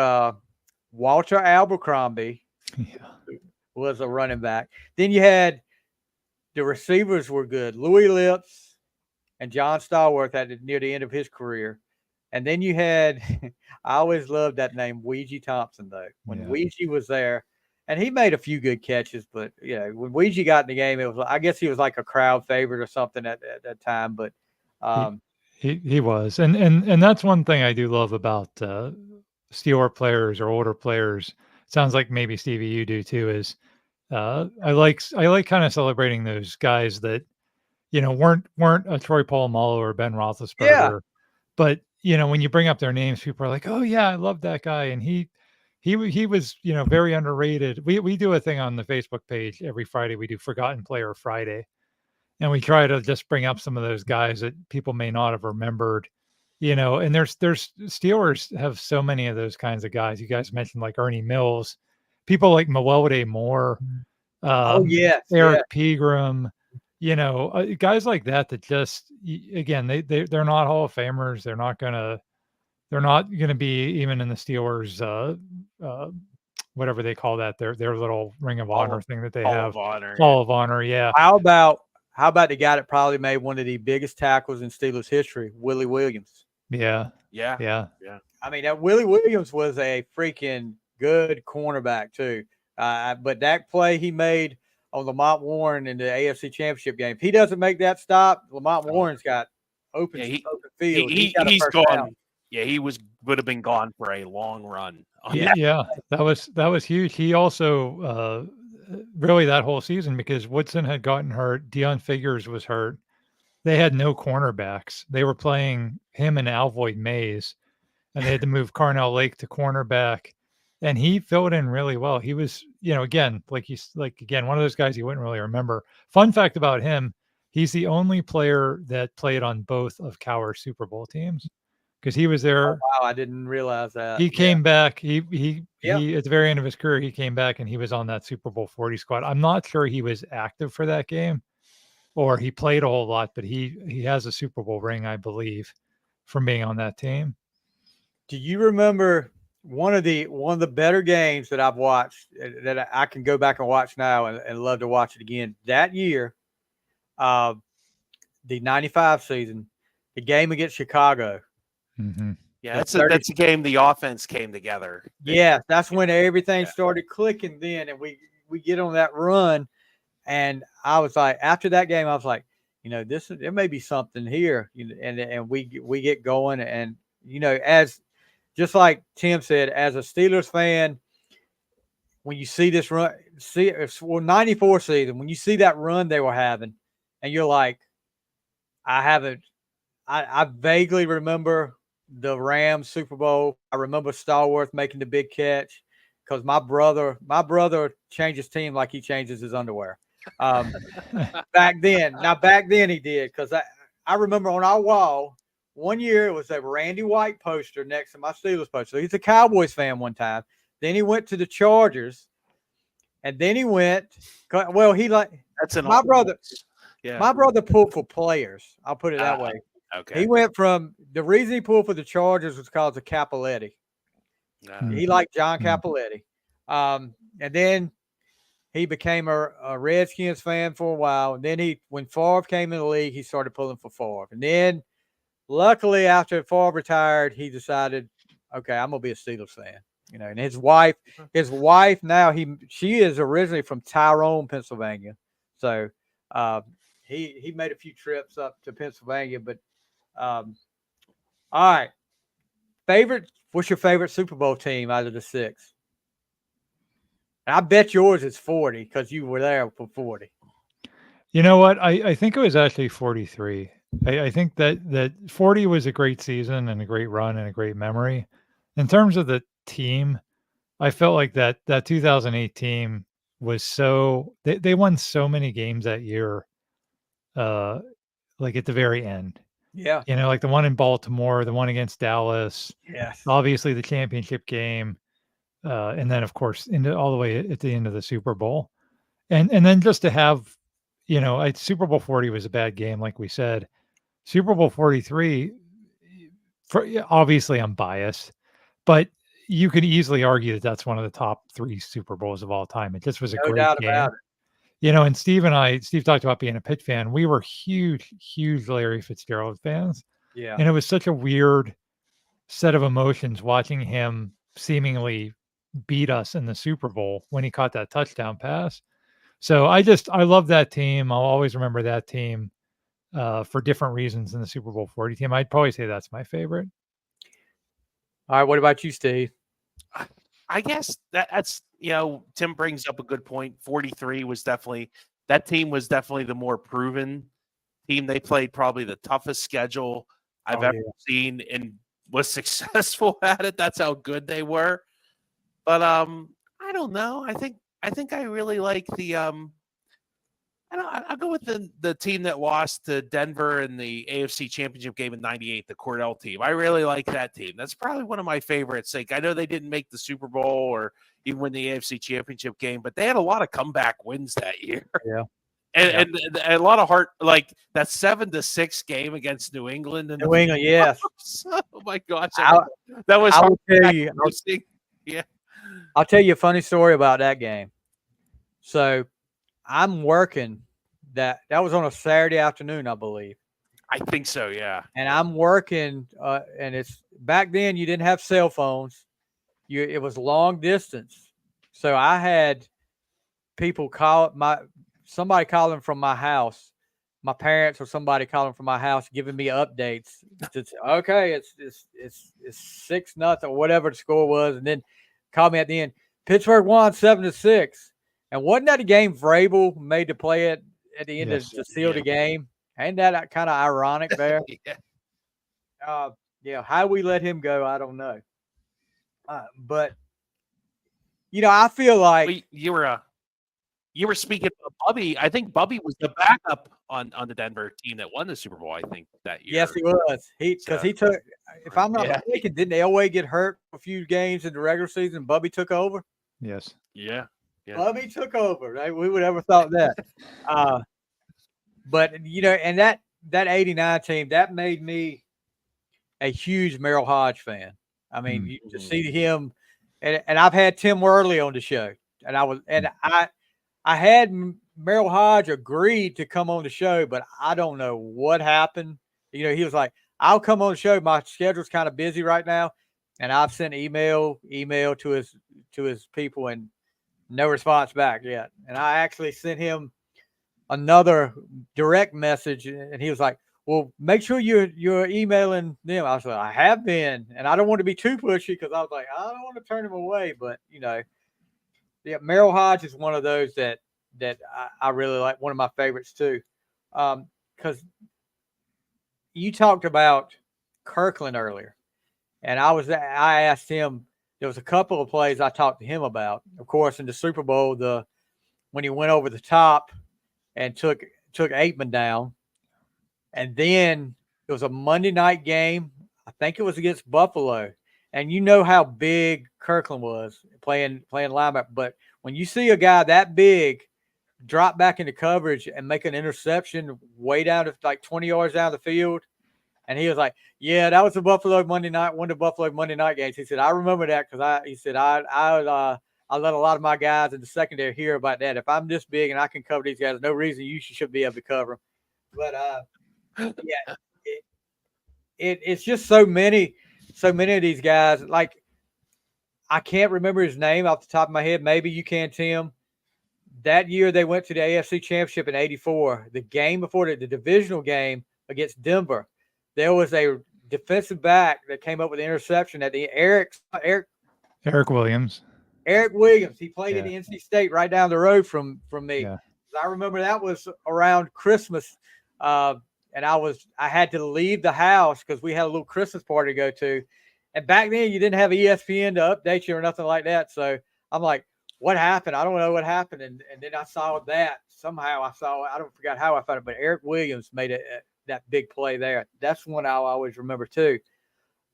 Walter Abercrombie was a running back. Then you had the receivers were good. Louis Lips and John Stallworth near the end of his career. And then you had, I always loved that name, Ouija Thompson, though. When Ouija was there, and he made a few good catches, but when Ouija got in the game, it was, I guess he was like a crowd favorite or something at that time. But he was, and that's one thing I do love about Steeler players or older players, sounds like maybe Stevie you do too, is I like kind of celebrating those guys that, you know, weren't a Troy Polamalu or Ben Yeah. Roethlisberger, but you know, when you bring up their names, people are like, "Oh yeah, I love that guy," and he was, you know, very underrated. We do a thing on the Facebook page every Friday. We do Forgotten Player Friday, and we try to just bring up some of those guys that people may not have remembered, you know. And there's Steelers have so many of those kinds of guys. You guys mentioned like Ernie Mills, people like Mewelde Moore, Oh yes, yeah. Eric Pegram, you know, guys like that just again they're not Hall of Famers. They're not gonna be even in the Steelers whatever they call that, their little Ring of Honor thing that they Hall have. of Honor. Hall of Honor, yeah. How about the guy that probably made one of the biggest tackles in Steelers history, Willie Williams? Yeah. Yeah. Yeah. I mean, that Willie Williams was a freaking good cornerback too. But that play he made on Lamont Warren in the AFC Championship game, if he doesn't make that stop, Lamont Warren's got open field. He's gone. Down. Yeah, he would have been gone for a long run. Yeah, that was huge. He also really that whole season, because Woodson had gotten hurt, Deion Figures was hurt. They had no cornerbacks. They were playing him and Alvoid Mays, and they had to move Carnell Lake to cornerback, and he filled in really well. He was, you know, again, one of those guys you wouldn't really remember. Fun fact about him, he's the only player that played on both of Cowher's Super Bowl teams, because he was there. Oh, wow, I didn't realize that. He came back. He at the very end of his career, he came back and he was on that Super Bowl 40 squad. I'm not sure he was active for that game or he played a whole lot, but he has a Super Bowl ring, I believe, from being on that team. Do you remember one of the better games that I've watched that I can go back and watch now and love to watch it again? That year, the 95 season, the game against Chicago. Mm-hmm. Yeah, that's a game the offense came together. Yeah, that's when everything started clicking then, and we get on that run. And I was like, after that game, I was like, you know, there may be something here, you know, and we get going. And, you know, as just like Tim said, as a Steelers fan, when you see this run, 94 season, when you see that run they were having, and you're like, I vaguely remember the Rams Super Bowl. I remember Stallworth making the big catch because my brother changes team like he changes his underwear. Back then he did, because I remember on our wall one year it was a Randy White poster next to my Steelers poster. So he's a Cowboys fan one time. Then he went to the Chargers, and then he went. Well, my brother. Yeah, my brother pulled for players. I'll put it that way. Okay. He went from the reason he pulled for the Chargers was because of Capoletti. He liked John Capoletti, and then he became a Redskins fan for a while. And then when Favre came in the league, he started pulling for Favre. And then, luckily, after Favre retired, he decided, okay, I'm gonna be a Steelers fan. You know, and his wife now she is originally from Tyrone, Pennsylvania, so he made a few trips up to Pennsylvania. But all right, what's your favorite Super Bowl team out of the 6? And I bet yours is 40 because you were there for 40. You know what? I think it was actually 43. I think that 40 was a great season and a great run and a great memory. In terms of the team, I felt like that 2008 team was they won so many games that year, like at the very end. Yeah. You know, like the one in Baltimore, the one against Dallas. Yes. Obviously the championship game. And then of course all the way at the end of the Super Bowl. And then just to have, you know, Super Bowl 40 was a bad game, like we said. Super Bowl 43, obviously I'm biased, but you could easily argue that that's one of the top 3 Super Bowls of all time. It just was a great game. About it. You know, and Steve talked about being a Pitt fan. We were huge Larry Fitzgerald fans. Yeah. And it was such a weird set of emotions watching him seemingly beat us in the Super Bowl when he caught that touchdown pass. So I love that team. I'll always remember that team for different reasons than the Super Bowl 40 team. I'd probably say that's my favorite. All right. What about you, Steve? I guess that's Tim brings up a good point. 43 was definitely that team was definitely the more proven team. They played probably the toughest schedule I've ever seen and was successful at it. That's how good they were. But I don't know. I think I really like the I'll go with the team that lost to Denver in the AFC Championship game in '98, the Cordell team. I really like that team. That's probably one of my favorites. Like, I know they didn't make the Super Bowl or even win the AFC Championship game, but they had a lot of comeback wins that year. Yeah. And a lot of heart, like that 7-6 game against New England. New England, yes. Oh my gosh, that was. I will tell you. Yeah, I'll tell you a funny story about that game. So, I'm working. That was on a Saturday afternoon, I believe. I think so. Yeah. And I'm working, and it's back then you didn't have cell phones. It was long distance, so I had people somebody calling from my house, my parents or somebody calling from my house, giving me updates. Okay, it's 6-0 or whatever the score was, and then call me at the end. Pittsburgh won 7-6, and wasn't that a game Vrabel made to play it at the end to seal the game? Ain't that kind of ironic there? Yeah. How we let him go, I don't know. But I feel like you were speaking of Bubby. I think Bubby was the backup on the Denver team that won the Super Bowl, I think, that year. Yes, he was. He took, if I'm not mistaken, didn't Elway get hurt a few games in the regular season? Bubby took over? Yes. Yeah. Bubby took over. Right? We would ever thought that. But, and that 89 team, that made me a huge Merrill Hodge fan. I mean, to see him, and I've had Tim Worley on the show, and I had Merrill Hodge agreed to come on the show, but I don't know what happened. He was like, "I'll come on the show. My schedule's kind of busy right now," and I've sent email to his people, and no response back yet. And I actually sent him another direct message, and he was like, "Well, make sure you're emailing them." I was like, "I have been," and I don't want to be too pushy because I was like, I don't want to turn him away, but Merrill Hodge is one of those that I really like, one of my favorites too, because you talked about Kirkland earlier, and I asked him. There was a couple of plays I talked to him about, of course, in the Super Bowl, when he went over the top and took Aikman down. And then it was a Monday night game. I think it was against Buffalo. And you know how big Kirkland was playing linebacker. But when you see a guy that big drop back into coverage and make an interception way down to like 20 yards down the field, and he was like, "Yeah, that was one of the Buffalo Monday night games." He said, "I remember that because I let a lot of my guys in the secondary hear about that. If I'm this big and I can cover these guys, no reason you should be able to cover them." But yeah, it's just so many of these guys. Like, I can't remember his name off the top of my head. Maybe you can, Tim. That year they went to the AFC Championship in '84. The game before the divisional game against Denver, there was a defensive back that came up with an interception at the Eric Williams. Eric Williams. He played at the NC State right down the road from me. Yeah. I remember that was around Christmas. And I had to leave the house because we had a little Christmas party to go to. And back then you didn't have ESPN to update you or nothing like that. So I'm like, what happened? I don't know what happened. And then I saw that somehow. I don't forget how I found it, but Eric Williams made that big play there. That's one I'll always remember too.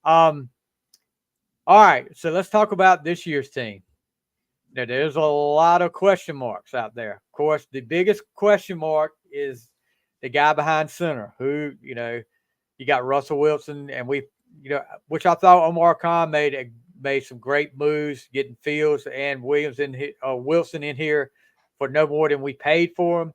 All right. So let's talk about this year's team. Now, there's a lot of question marks out there. Of course, the biggest question mark is the guy behind center, who, you got Russell Wilson, and which I thought Omar Khan made some great moves, getting Fields and Wilson in here for no more than we paid for him.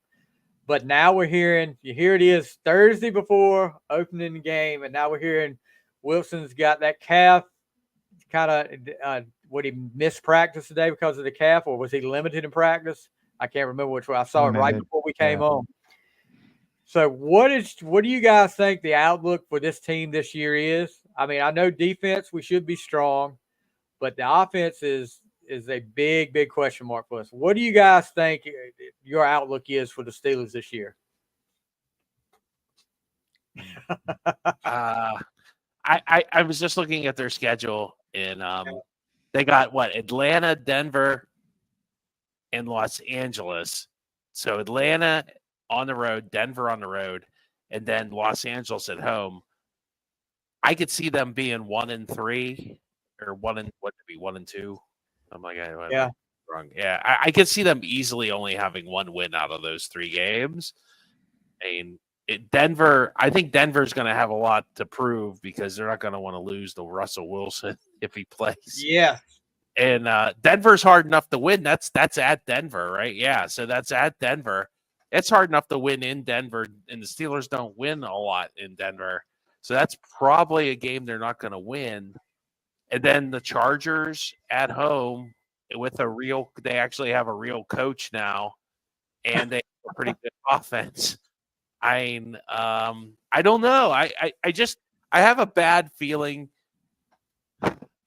But now we're hearing, here it is Thursday before opening the game, and now we're hearing Wilson's got that calf kind of, would he miss practice today because of the calf, or was he limited in practice? I can't remember which one. I saw it right before we came on. So what do you guys think the outlook for this team this year is? I mean, I know defense, we should be strong, but the offense is a big question mark for us. What do you guys think your outlook is for the Steelers this year? I was just looking at their schedule, and they got what? Atlanta, Denver, and Los Angeles. So Atlanta on the road, Denver on the road, and then Los Angeles at home. I could see them being 1-3 or 1-2. I'm like, Yeah. wrong. Yeah, I could see them easily only having one win out of those 3 games. I mean, Denver, I think Denver's going to have a lot to prove because they're not going to want to lose to Russell Wilson if he plays. Yeah. And Denver's hard enough to win. That's at Denver, right? Yeah, so that's at Denver. It's hard enough to win in Denver, and the Steelers don't win a lot in Denver. So that's probably a game they're not going to win. And then the Chargers at home with they actually have a real coach now, and they have a pretty good offense. I mean, I don't know. I have a bad feeling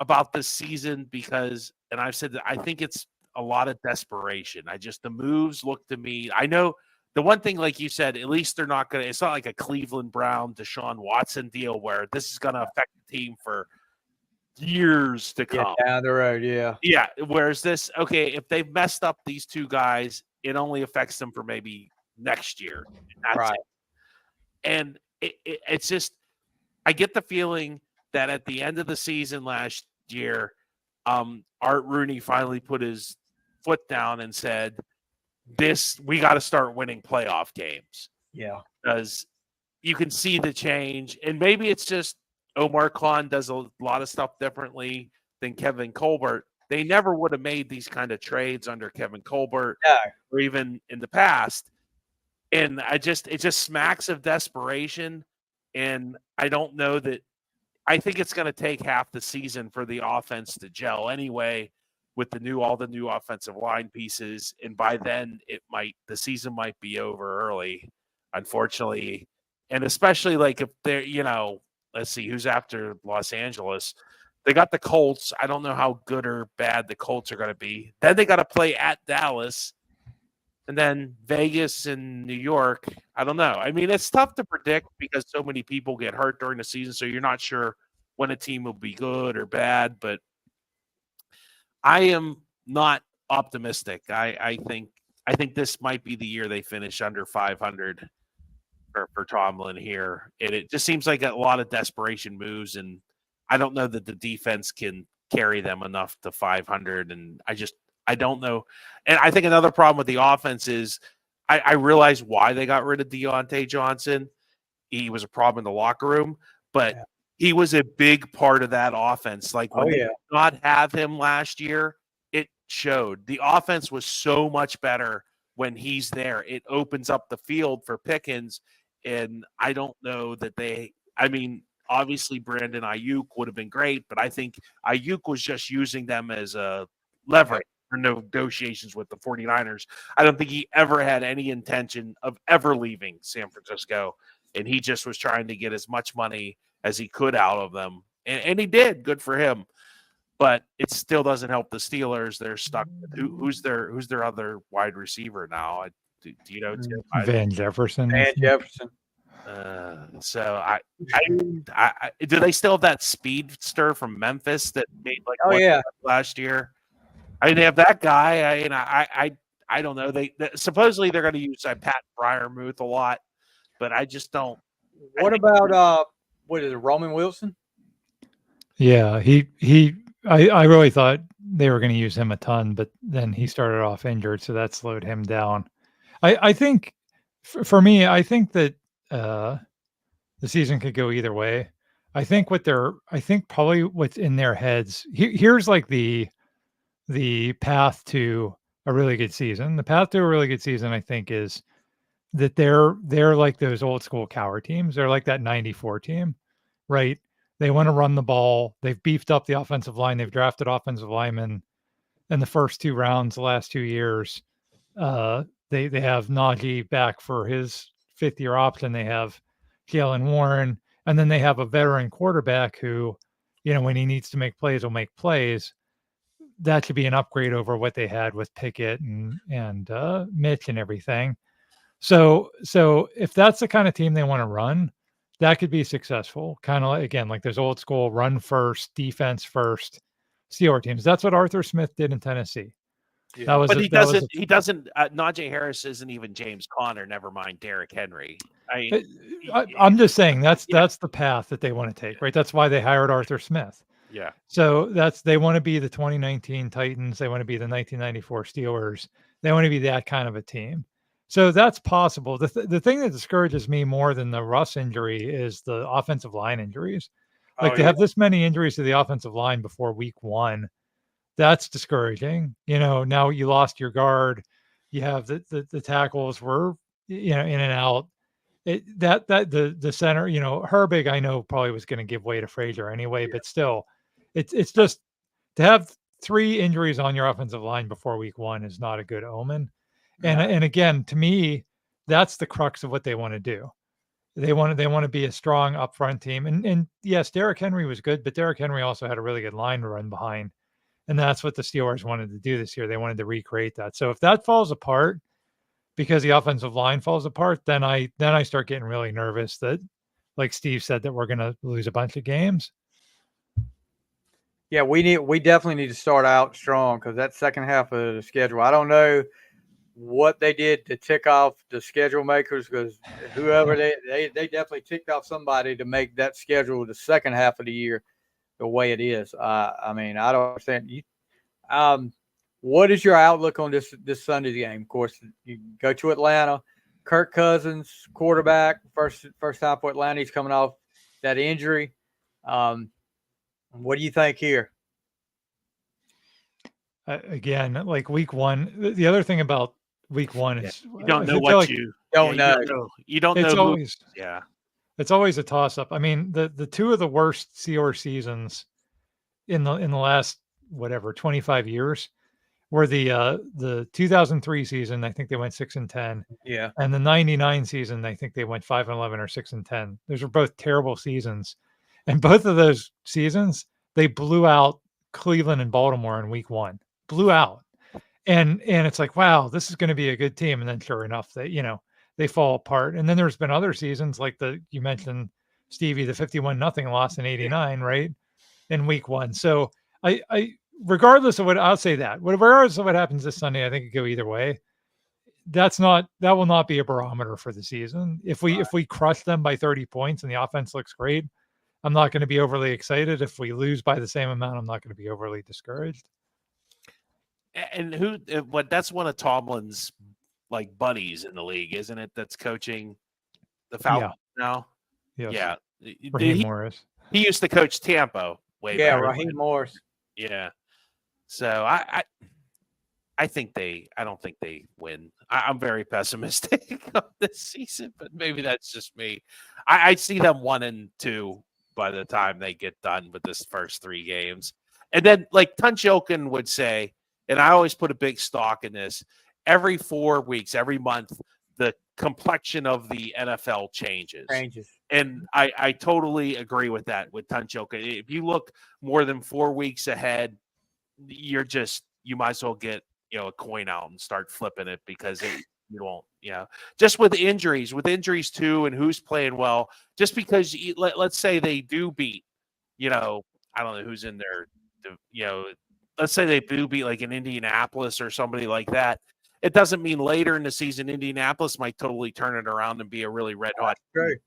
about this season because, and I've said that I think it's a lot of desperation. The moves look to me. I know the one thing, like you said, at least they're not going to, it's not like a Cleveland Brown, Deshaun Watson deal where this is going to affect the team for years to come. Down the road, yeah. Yeah. Whereas this, okay, if they've messed up these 2 guys, it only affects them for maybe next year. That's right. It. And it's just, I get the feeling that at the end of the season last year, Art Rooney finally put his foot down and said, we got to start winning playoff games. Yeah. Because you can see the change. And maybe it's just Omar Khan does a lot of stuff differently than Kevin Colbert. They never would have made these kind of trades under Kevin Colbert or even in the past. And it just smacks of desperation. And I don't know that. I think it's going to take half the season for the offense to gel anyway with all the new offensive line pieces. And by then the season might be over early, unfortunately. And especially like if they're, let's see who's after Los Angeles. They got the Colts. I don't know how good or bad the Colts are going to be. Then they got to play at Dallas. And then Vegas and New York, I don't know. I mean, it's tough to predict because so many people get hurt during the season, so you're not sure when a team will be good or bad. But I am not optimistic. I think this might be the year they finish under 500 for Tomlin here. And it just seems like a lot of desperation moves, and I don't know that the defense can carry them enough to 500. And I don't know. And I think another problem with the offense is I realize why they got rid of Deontay Johnson. He was a problem in the locker room, but he was a big part of that offense. Like when they did not have him last year, it showed. The offense was so much better when he's there. It opens up the field for Pickens, and I don't know that obviously Brandon Ayuk would have been great, but I think Ayuk was just using them as a leverage for negotiations with the 49ers. I don't think he ever had any intention of ever leaving San Francisco, and he just was trying to get as much money as he could out of them. And he did. Good for him. But it still doesn't help the Steelers. They're stuck. Who's their other wide receiver now? Do you know? Van Jefferson. Van Jefferson. So I do they still have that speedster from Memphis that made last year? I mean, they have that guy. I don't know. They supposedly they're going to use Pat Freiermuth a lot, but I just don't. What about what is it, Roman Wilson? Yeah, I really thought they were going to use him a ton, but then he started off injured, so that slowed him down. I think for me, I think that the season could go either way. I think probably what's in their heads. Here's like the path to a really good season. The path to a really good season, I think, is that they're like those old school coward teams. They're like that 94 team, right? They want to run the ball. They've beefed up the offensive line. They've drafted offensive linemen in the first 2 rounds, the last 2 years. They have Najee back for his 5th-year option. They have Jalen Warren, and then they have a veteran quarterback who, when he needs to make plays, will make plays. that should be an upgrade over what they had with Pickett and Mitch and everything. So if that's the kind of team they want to run, that could be successful. Kind of like, again, like those old school run first, defense first Steeler teams. That's what Arthur Smith did in Tennessee. Yeah. That was But a- he that was doesn't. a- He doesn't. Najee Harris isn't even James Conner. Never mind Derrick Henry. I'm just saying that's Yeah. the path that they want to take, right? That's why they hired Arthur Smith. Yeah. So they want to be the 2019 Titans. They want to be the 1994 Steelers. They want to be that kind of a team. So that's possible. The thing that discourages me more than the Russ injury is the offensive line injuries. Like to have this many injuries to the offensive line before week 1, that's discouraging. Now you lost your guard. You have the tackles were, in and out. The center, Herbig, I know probably was going to give way to Frazier anyway, but still, it's just to have 3 injuries on your offensive line before week 1 is not a good omen. And again, to me, that's the crux of what they want to do. They want to be a strong upfront team. And yes, Derrick Henry was good, but Derrick Henry also had a really good line to run behind. And that's what the Steelers wanted to do this year. They wanted to recreate that. So if that falls apart because the offensive line falls apart, then I start getting really nervous that, like Steve said, that we're going to lose a bunch of games. Yeah, we definitely need to start out strong because that second half of the schedule, I don't know what they did to tick off the schedule makers, because whoever they definitely ticked off somebody to make that schedule the second half of the year the way it is. I mean, I don't understand. What is your outlook on this Sunday's game? Of course, you go to Atlanta. Kirk Cousins, quarterback, first time for Atlanta. He's coming off that injury. What do you think here? Again, like week 1, the other thing about week 1 is You don't know I feel what like you don't know. You don't know. it's Who, always yeah. it's always a toss up. I mean, the 2 of the worst Steelers seasons in the last 25 years were the 2003 season. I think they went 6-10. Yeah. And the 99 season, I think they went 5-11 or 6-10. Those were both terrible seasons. And both of those seasons, they blew out Cleveland and Baltimore in week 1. Blew out. And it's like, wow, this is going to be a good team. And then sure enough, they fall apart. And then there's been other seasons like you mentioned, Stevie, the 51-0 loss in 89, right? In week 1. So I regardless of what I'll say that, regardless of what happens this Sunday, I think it could go either way. That will not be a barometer for the season. If we crush them by 30 points and the offense looks great, I'm not going to be overly excited. If we lose by the same amount, I'm not going to be overly discouraged. And that's one of Tomlin's like buddies in the league, isn't it? That's coaching the Falcons now. Yes. Yeah. Raheem Morris. He used to coach Tampa way Yeah, back. Raheem Morris. Yeah. So I don't think they win. I'm very pessimistic on this season, but maybe that's just me. I see them 1-2 by the time they get done with this first 3 games. And then like Tunch-Ilkin would say, and I always put a big stock in this, every 4 weeks, every month, the complexion of the NFL changes. And I totally agree with that with Tunch-Ilkin. If you look more than 4 weeks ahead, you might as well get a coin out and start flipping it, because you won't, just with injuries too, and who's playing well, just because let's say they do beat, I don't know who's in there, let's say they do beat like an Indianapolis or somebody like that. It doesn't mean later in the season Indianapolis might totally turn it around and be a really red hot team.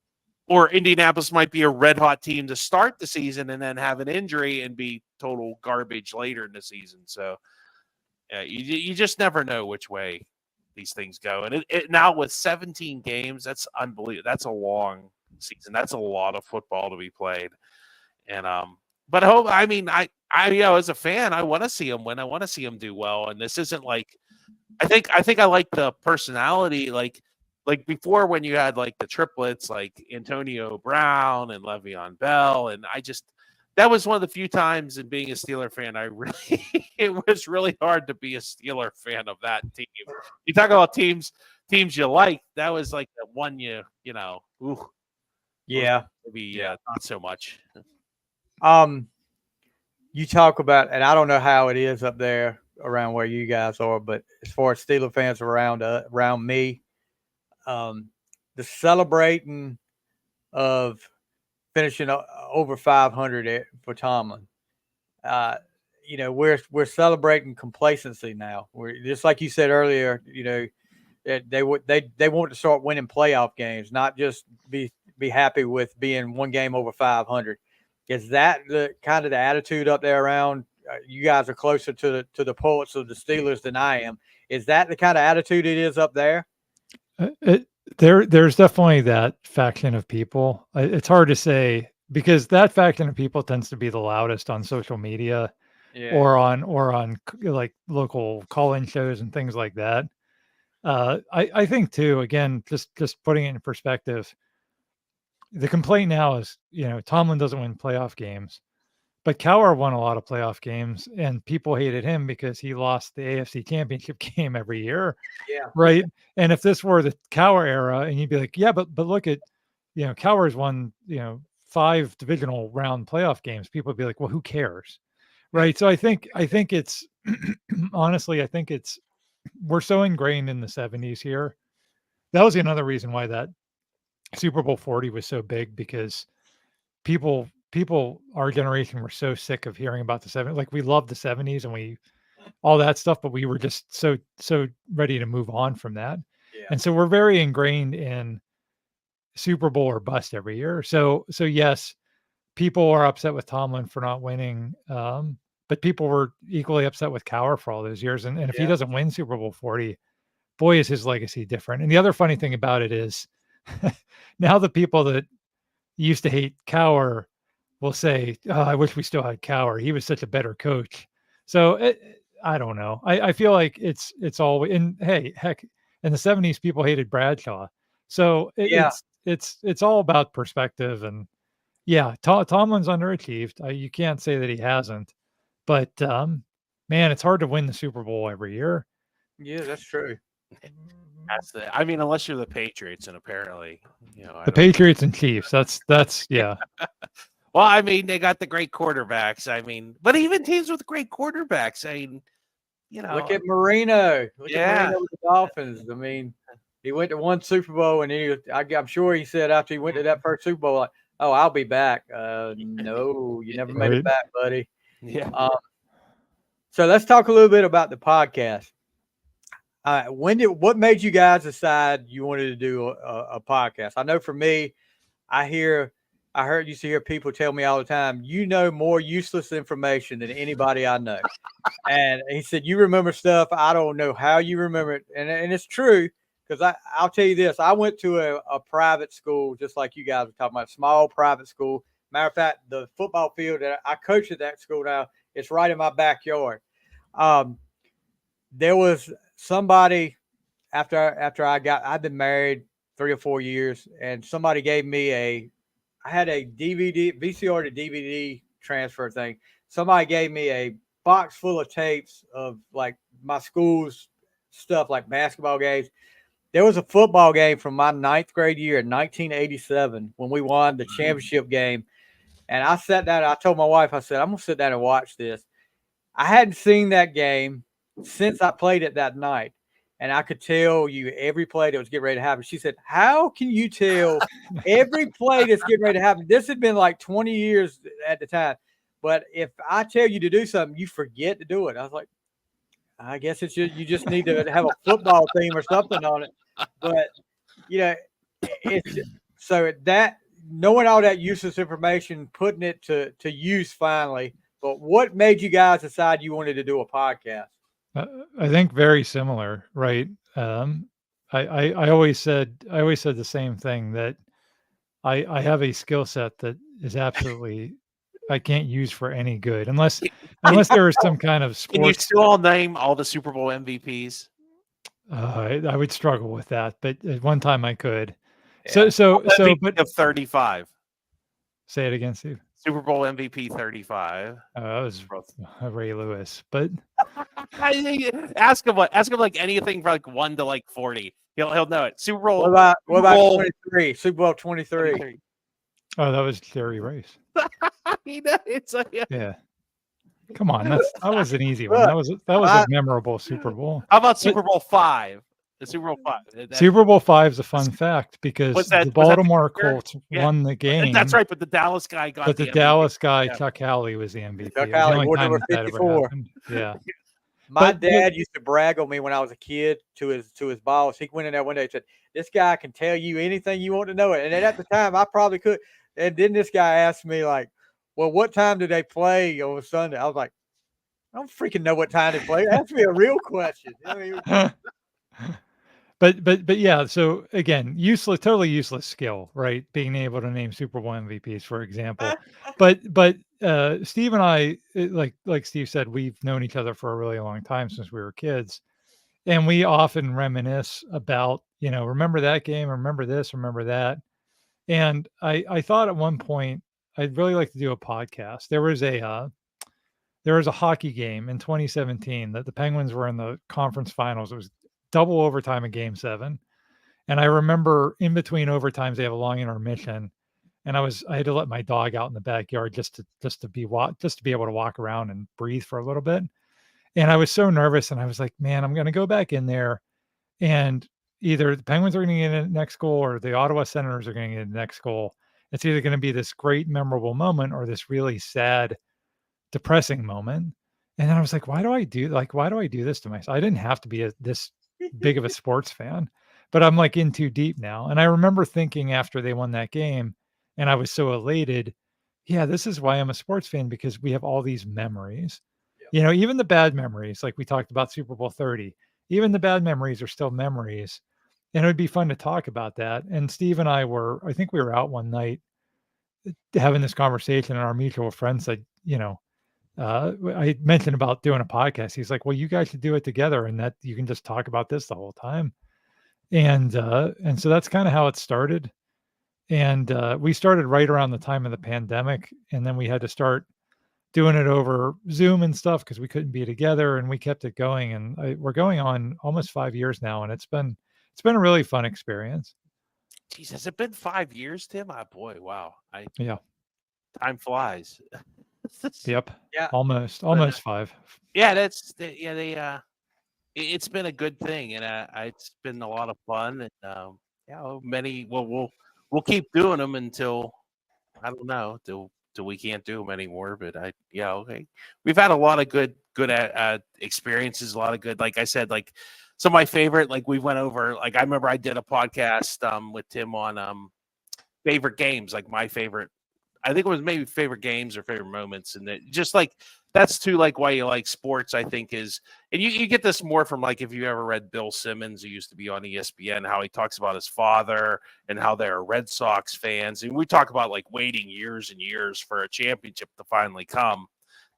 Or Indianapolis might be a red hot team to start the season and then have an injury and be total garbage later in the season. So you just never know which way these things go. And now with 17 games, that's unbelievable. That's a long season. That's a lot of football to be played. And but I as a fan, I want to see them win. I want to see them do well. And this isn't like, I think I like the personality, like before when you had like the triplets, like Antonio Brown and Le'Veon Bell. And that was one of the few times in being a Steeler fan, it was really hard to be a Steeler fan of that team. You talk about teams you like, that was like the one maybe not so much. you talk about, and I don't know how it is up there around where you guys are, but as far as Steeler fans around me, the celebrating of finishing over 500 for Tomlin. We're celebrating complacency now. We're just like you said earlier. They want to start winning playoff games, not just be happy with being one game over 500. Is that the kind of the attitude up there around? You guys are closer to the pulse of the Steelers than I am. Is that the kind of attitude it is up there? There's definitely that faction of people. It's hard to say because that faction of people tends to be the loudest on social media, or on like local call-in shows and things like that. I think too. Again, just putting it in perspective, the complaint now is Tomlin doesn't win playoff games, but Cowher won a lot of playoff games, and people hated him because he lost the AFC Championship game every year. Yeah. Right. And if this were the Cowher era, and you'd be like, yeah, but look at, Cowher's won, 5 divisional round playoff games. People would be like, well, who cares? Right. So I think it's honestly, I think we're so ingrained in the 70s here. That was another reason why that Super Bowl 40 was so big, because people, our generation were so sick of hearing about the 70s. Like, we loved the 70s and all that stuff, but we were just so ready to move on from that. Yeah. And so we're very ingrained in Super Bowl or bust every year. So yes, people are upset with Tomlin for not winning. But people were equally upset with Cowher for all those years. And if he doesn't win Super Bowl 40, boy, is his legacy different. And the other funny thing about it is now the people that used to hate Cowher will say, oh, I wish we still had Cowher. He was such a better coach. So I don't know. I feel like it's all, and hey, heck, in the 70s, people hated Bradshaw. So it's all about perspective. And yeah, Tomlin's underachieved. You can't say that he hasn't. But man, it's hard to win the Super Bowl every year. Yeah, that's true. Unless you're the Patriots, and apparently, the Patriots and Chiefs. That's yeah. Well, they got the great quarterbacks. But even teams with great quarterbacks, look at Marino. Look at Marino with the Dolphins. He went to one Super Bowl, and I'm sure he said after he went to that first Super Bowl, like, "Oh, I'll be back." No, you never made it back, buddy. Yeah. So let's talk a little bit about the podcast. What made you guys decide you wanted to do a podcast? I know for me, I used to hear people tell me all the time, more useless information than anybody I know. And he said, you remember stuff. I don't know how you remember it. And it's true, because I'll tell you this. I went to a private school, just like you guys were talking about, small private school. Matter of fact, the football field that I coach at that school now, it's right in my backyard. There was somebody after I'd been married 3 or 4 years, and somebody gave me I had a VCR to DVD transfer thing. Somebody gave me a box full of tapes of like my school's stuff, like basketball games. There was a football game from my 9th grade year in 1987 when we won the championship game. And I sat down, I told my wife, I said, I'm going to sit down and watch this. I hadn't seen that game since I played it that night. And I could tell you every play that was getting ready to happen. She said, how can you tell every play that's getting ready to happen? This had been like 20 years at the time. But if I tell you to do something, you forget to do it. I was like, I guess you just need to have a football theme or something on it. But, so that knowing all that useless information, putting it to use finally. But what made you guys decide you wanted to do a podcast? I think very similar, right? I always said the same thing, that I have a skill set that is absolutely I can't use for any good unless there is some kind of sports. Can you still name all the Super Bowl MVPs? I would struggle with that, but at one time I could. Yeah. But of 35. Say it again, Steve. Super Bowl MVP 35. That was Ray Lewis, but ask him like anything from like 1 to like 40. He'll know it. Super Bowl. What about 23? Super Bowl 23. Oh, that was Jerry Rice. It's like, yeah. Come on, that was an easy one. Look, That was a memorable Super Bowl. How about Super Bowl 5? The Super Bowl 5. Super Bowl 5 is a fun fact because Was that the the Baltimore year? Colts Yeah. won the game. That's right, but the Dallas guy got But the MVP. Dallas guy, Yeah. Chuck Howley, was the MVP. Chuck It was the Howley only wore time number that ever 54. happened. Yeah. My But- dad used to brag on me when I was a kid to his boss. He went in there one day and said, "This guy can tell you anything you want to know." And at the time, I probably could. And then this guy asked me, like, "Well, what time do they play on Sunday?" I was like, "I don't freaking know what time they play. Ask me a real question." I mean, But yeah, so again, totally useless skill, right? Being able to name Super Bowl MVPs, for example. But Steve and I, like Steve said, we've known each other for a really long time since we were kids, and we often reminisce about, remember that game, remember this, remember that. And I thought at one point I'd really like to do a podcast. There was a hockey game in 2017 that the Penguins were in the conference finals. It was double overtime in Game 7, and I remember in between overtimes they have a long intermission, and I had to let my dog out in the backyard just to be able to walk around and breathe for a little bit. And I was so nervous, and I was like, man, I'm going to go back in there, and either the Penguins are going to get a next goal or the Ottawa Senators are going to get a next goal. It's either going to be this great memorable moment or this really sad, depressing moment. And then I was like, why do I do this to myself? I didn't have to be this big of a sports fan, but I'm like in too deep now. And I remember thinking after they won that game, and I was so elated. Yeah, this is why I'm a sports fan, because we have all these memories. Even the bad memories, like we talked about Super Bowl 30, even the bad memories are still memories. And it would be fun to talk about that. And Steve and I think we were out one night having this conversation, and our mutual friend said, I mentioned about doing a podcast. He's like, well, you guys should do it together, and that you can just talk about this the whole time. And so that's kind of how it started. And we started right around the time of the pandemic, and then we had to start doing it over Zoom and stuff because we couldn't be together, and we kept it going. And we're going on almost 5 years now, and it's been a really fun experience. Jeez, has it been 5 years, Tim? Oh boy, wow. Yeah. Time flies. Yep. Yeah. Almost 5. Yeah, it's been a good thing, and it's been a lot of fun, and we'll keep doing them until, I don't know, till we can't do them anymore. But okay, we've had a lot of good experiences, a lot of good, like I said, like some of my favorite, like we went over, like I remember I did a podcast with Tim on favorite games, like my favorite. I think it was maybe favorite games or favorite moments. And just like, that's too, like why you like sports, I think is, and you get this more from, like, if you ever read Bill Simmons, who used to be on ESPN, how he talks about his father and how they're Red Sox fans. And we talk about like waiting years and years for a championship to finally come.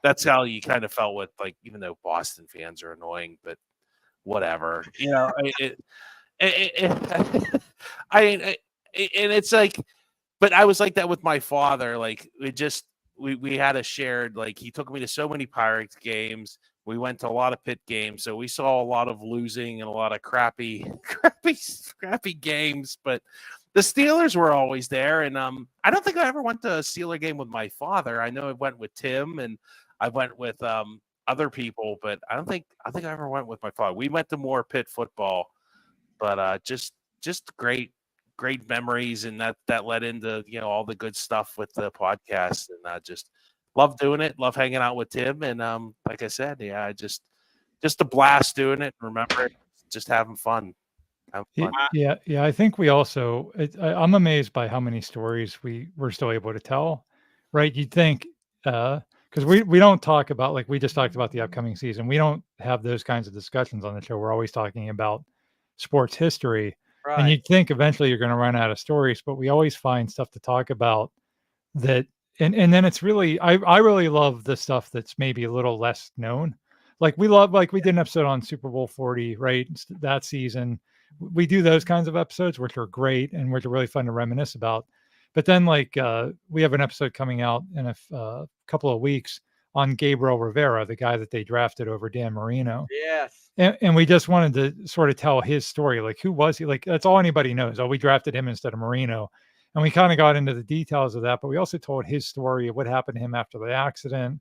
That's how you kind of felt with, like, even though Boston fans are annoying, but whatever, and it's like, but I was like that with my father. Like we had a shared, like, he took me to so many Pirates games. We went to a lot of Pitt games. So we saw a lot of losing and a lot of crappy games, but the Steelers were always there. And I don't think I ever went to a Steeler game with my father. I know I went with Tim and I went with other people, but I think I ever went with my father. We went to more Pitt football, but just great memories, and that led into all the good stuff with the podcast, and I just love doing it, love hanging out with Tim, and like I said, yeah, just a blast doing it. Remember it, just having fun. Yeah. I think we also, I'm amazed by how many stories we're still able to tell, right? You'd think, because we don't talk about, like we just talked about the upcoming season. We don't have those kinds of discussions on the show. We're always talking about sports history. Right. And you'd think eventually you're going to run out of stories, but we always find stuff to talk about that. And then it's really, I really love the stuff that's maybe a little less known. Like we did an episode on Super Bowl 40, right? That season. We do those kinds of episodes, which are great and which are really fun to reminisce about. But then we have an episode coming out in a couple of weeks on Gabriel Rivera, the guy that they drafted over Dan Marino. Yes. And we just wanted to sort of tell his story. Like, who was he? Like, that's all anybody knows. Oh, we drafted him instead of Marino. And we kind of got into the details of that, but we also told his story of what happened to him after the accident.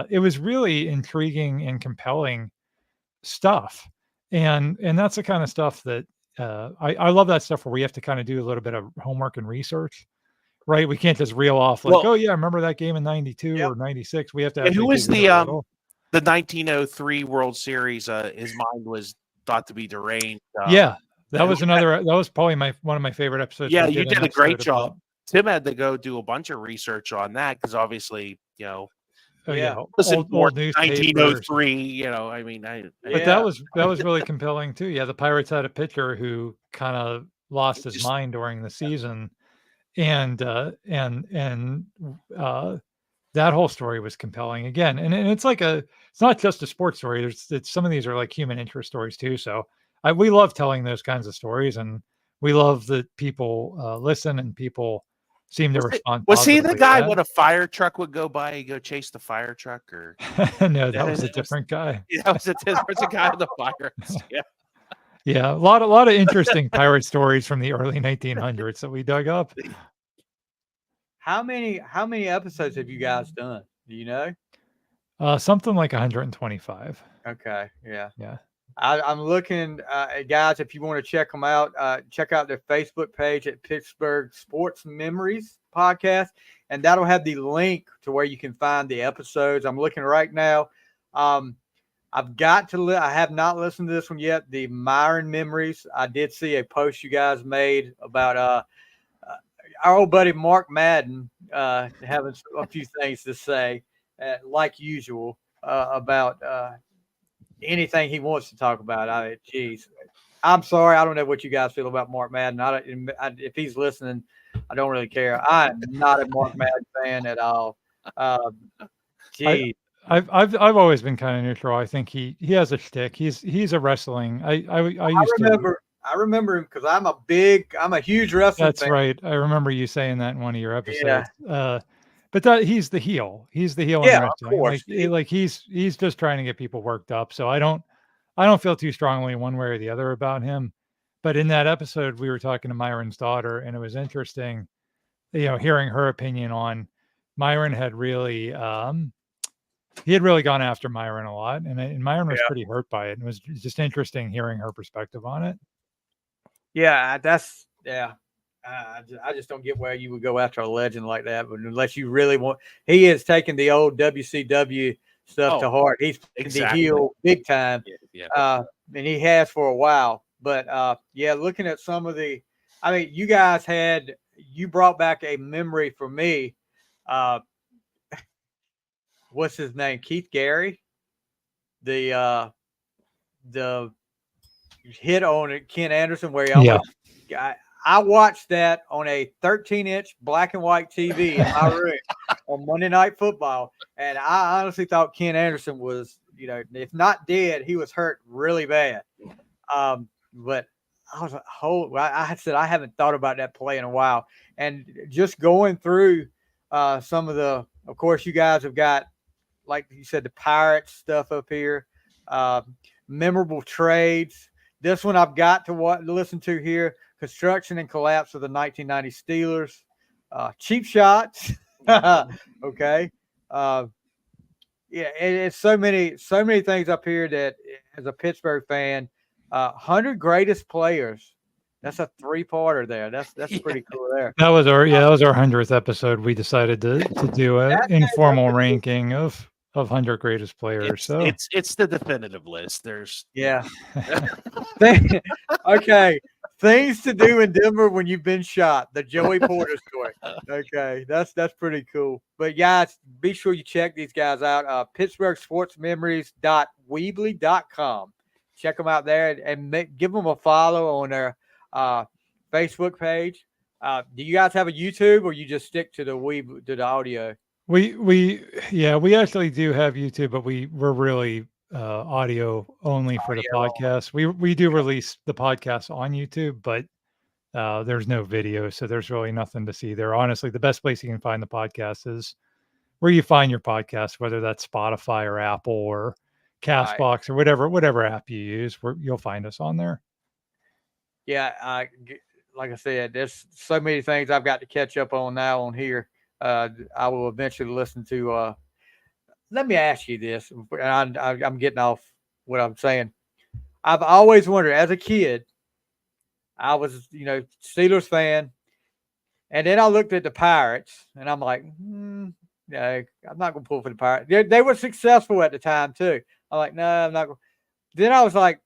it was really intriguing and compelling stuff. And that's the kind of stuff that I love that stuff where we have to kind of do a little bit of homework and research, right? We can't just reel off like, Well- oh yeah, I remember that game in 92 Yep. or 96. We have to And actually who was dig into it a little. the 1903 World Series? His mind was thought to be deranged. Yeah, that was another. That was probably one of my favorite episodes. Yeah, We you an did a great episode about- job. Tim had to go do a bunch of research on that because obviously, Oh Yeah. yeah, listen, old newspapers. 1903. You know, I mean, But Yeah. that was really compelling too. Yeah, the Pirates had a pitcher who kind of lost his Just- mind during the season, and that whole story was compelling again. And it's like it's not just a sports story. It's some of these are like human interest stories too. So we love telling those kinds of stories, and we love that people listen and people seem to respond. Was he the positively to guy that. when a fire truck would go by, he'd go chase the fire truck, or No, that was a different guy. that was a guy on the Pirates? Yeah. Yeah, a lot of interesting pirate stories from the early 1900s that we dug up. How many episodes have you guys done? Do you know? Something like 125. Okay, yeah. Yeah. I'm looking, guys. If you want to check them out, check out their Facebook page at Pittsburgh Sports Memories Podcast, and that'll have the link to where you can find the episodes. I'm looking right now. I've got to. I have not listened to this one yet. The Myron Memories. I did see a post you guys made about our old buddy Mark Madden having a few things to say, like usual, about anything he wants to talk about. Geez, I'm sorry. I don't know what you guys feel about Mark Madden. If he's listening, I don't really care. I'm not a Mark Madden fan at all. Geez. I've always been kind of neutral. I think he has a shtick. He's a wrestling. I remember him because I'm a huge wrestling That's fan. right. I remember you saying that in one of your episodes. Yeah. But he's the heel. He's the heel Yeah, in of wrestling. course. Like he's just trying to get people worked up. So I don't feel too strongly one way or the other about him. But in that episode, we were talking to Myron's daughter, and it was interesting, hearing her opinion on Myron had really he had really gone after Myron a lot, and Myron was pretty hurt by it. And it was just interesting hearing her perspective on it. Yeah, I just don't get where you would go after a legend like that, but unless you really want. He is taking the old WCW stuff to heart. He's the heel big time, and he has for a while. But looking at some of the, you guys you brought back a memory for me. What's his name? Keith Gary, the hit on Ken Anderson where I watched that on a 13-inch black and white TV in my room on Monday Night Football, and I honestly thought Ken Anderson was, if not dead, he was hurt really bad. But I was like, I said I haven't thought about that play in a while, and just going through some of course, you guys have got, like you said, the Pirates stuff up here, memorable trades. This one I've got to listen to here. Construction and collapse of the 1990 Steelers. Cheap shots. Okay. It's so many things up here that, as a Pittsburgh fan, 100 greatest players. That's a 3-parter there. That's pretty cool there. That was our 100th episode. We decided to do an informal ranking of 100 greatest players. It's the definitive list. There's okay. Things to do in Denver when you've been shot. The Joey Porter story. Okay, that's pretty cool. But guys, be sure you check these guys out. PittsburghSportsMemories.weebly.com. Check them out there and give them a follow on their Facebook page. Do you guys have a YouTube, or you just stick to the audio? We actually do have YouTube, but we're really audio only for the podcast. We do release the podcast on YouTube, but there's no video, so there's really nothing to see there. Honestly, the best place you can find the podcast is where you find your podcast, whether that's Spotify or Apple or Castbox or whatever app you use, you'll find us on there. Yeah, like I said, there's so many things I've got to catch up on now on here. I will eventually listen to let me ask you this, and I'm getting off what I'm saying. I've always wondered, as a kid, I was, Steelers fan, and then I looked at the Pirates, and I'm like, no, I'm not going to pull for the Pirates. They were successful at the time too. I'm like, no, I'm not going. Then I was like,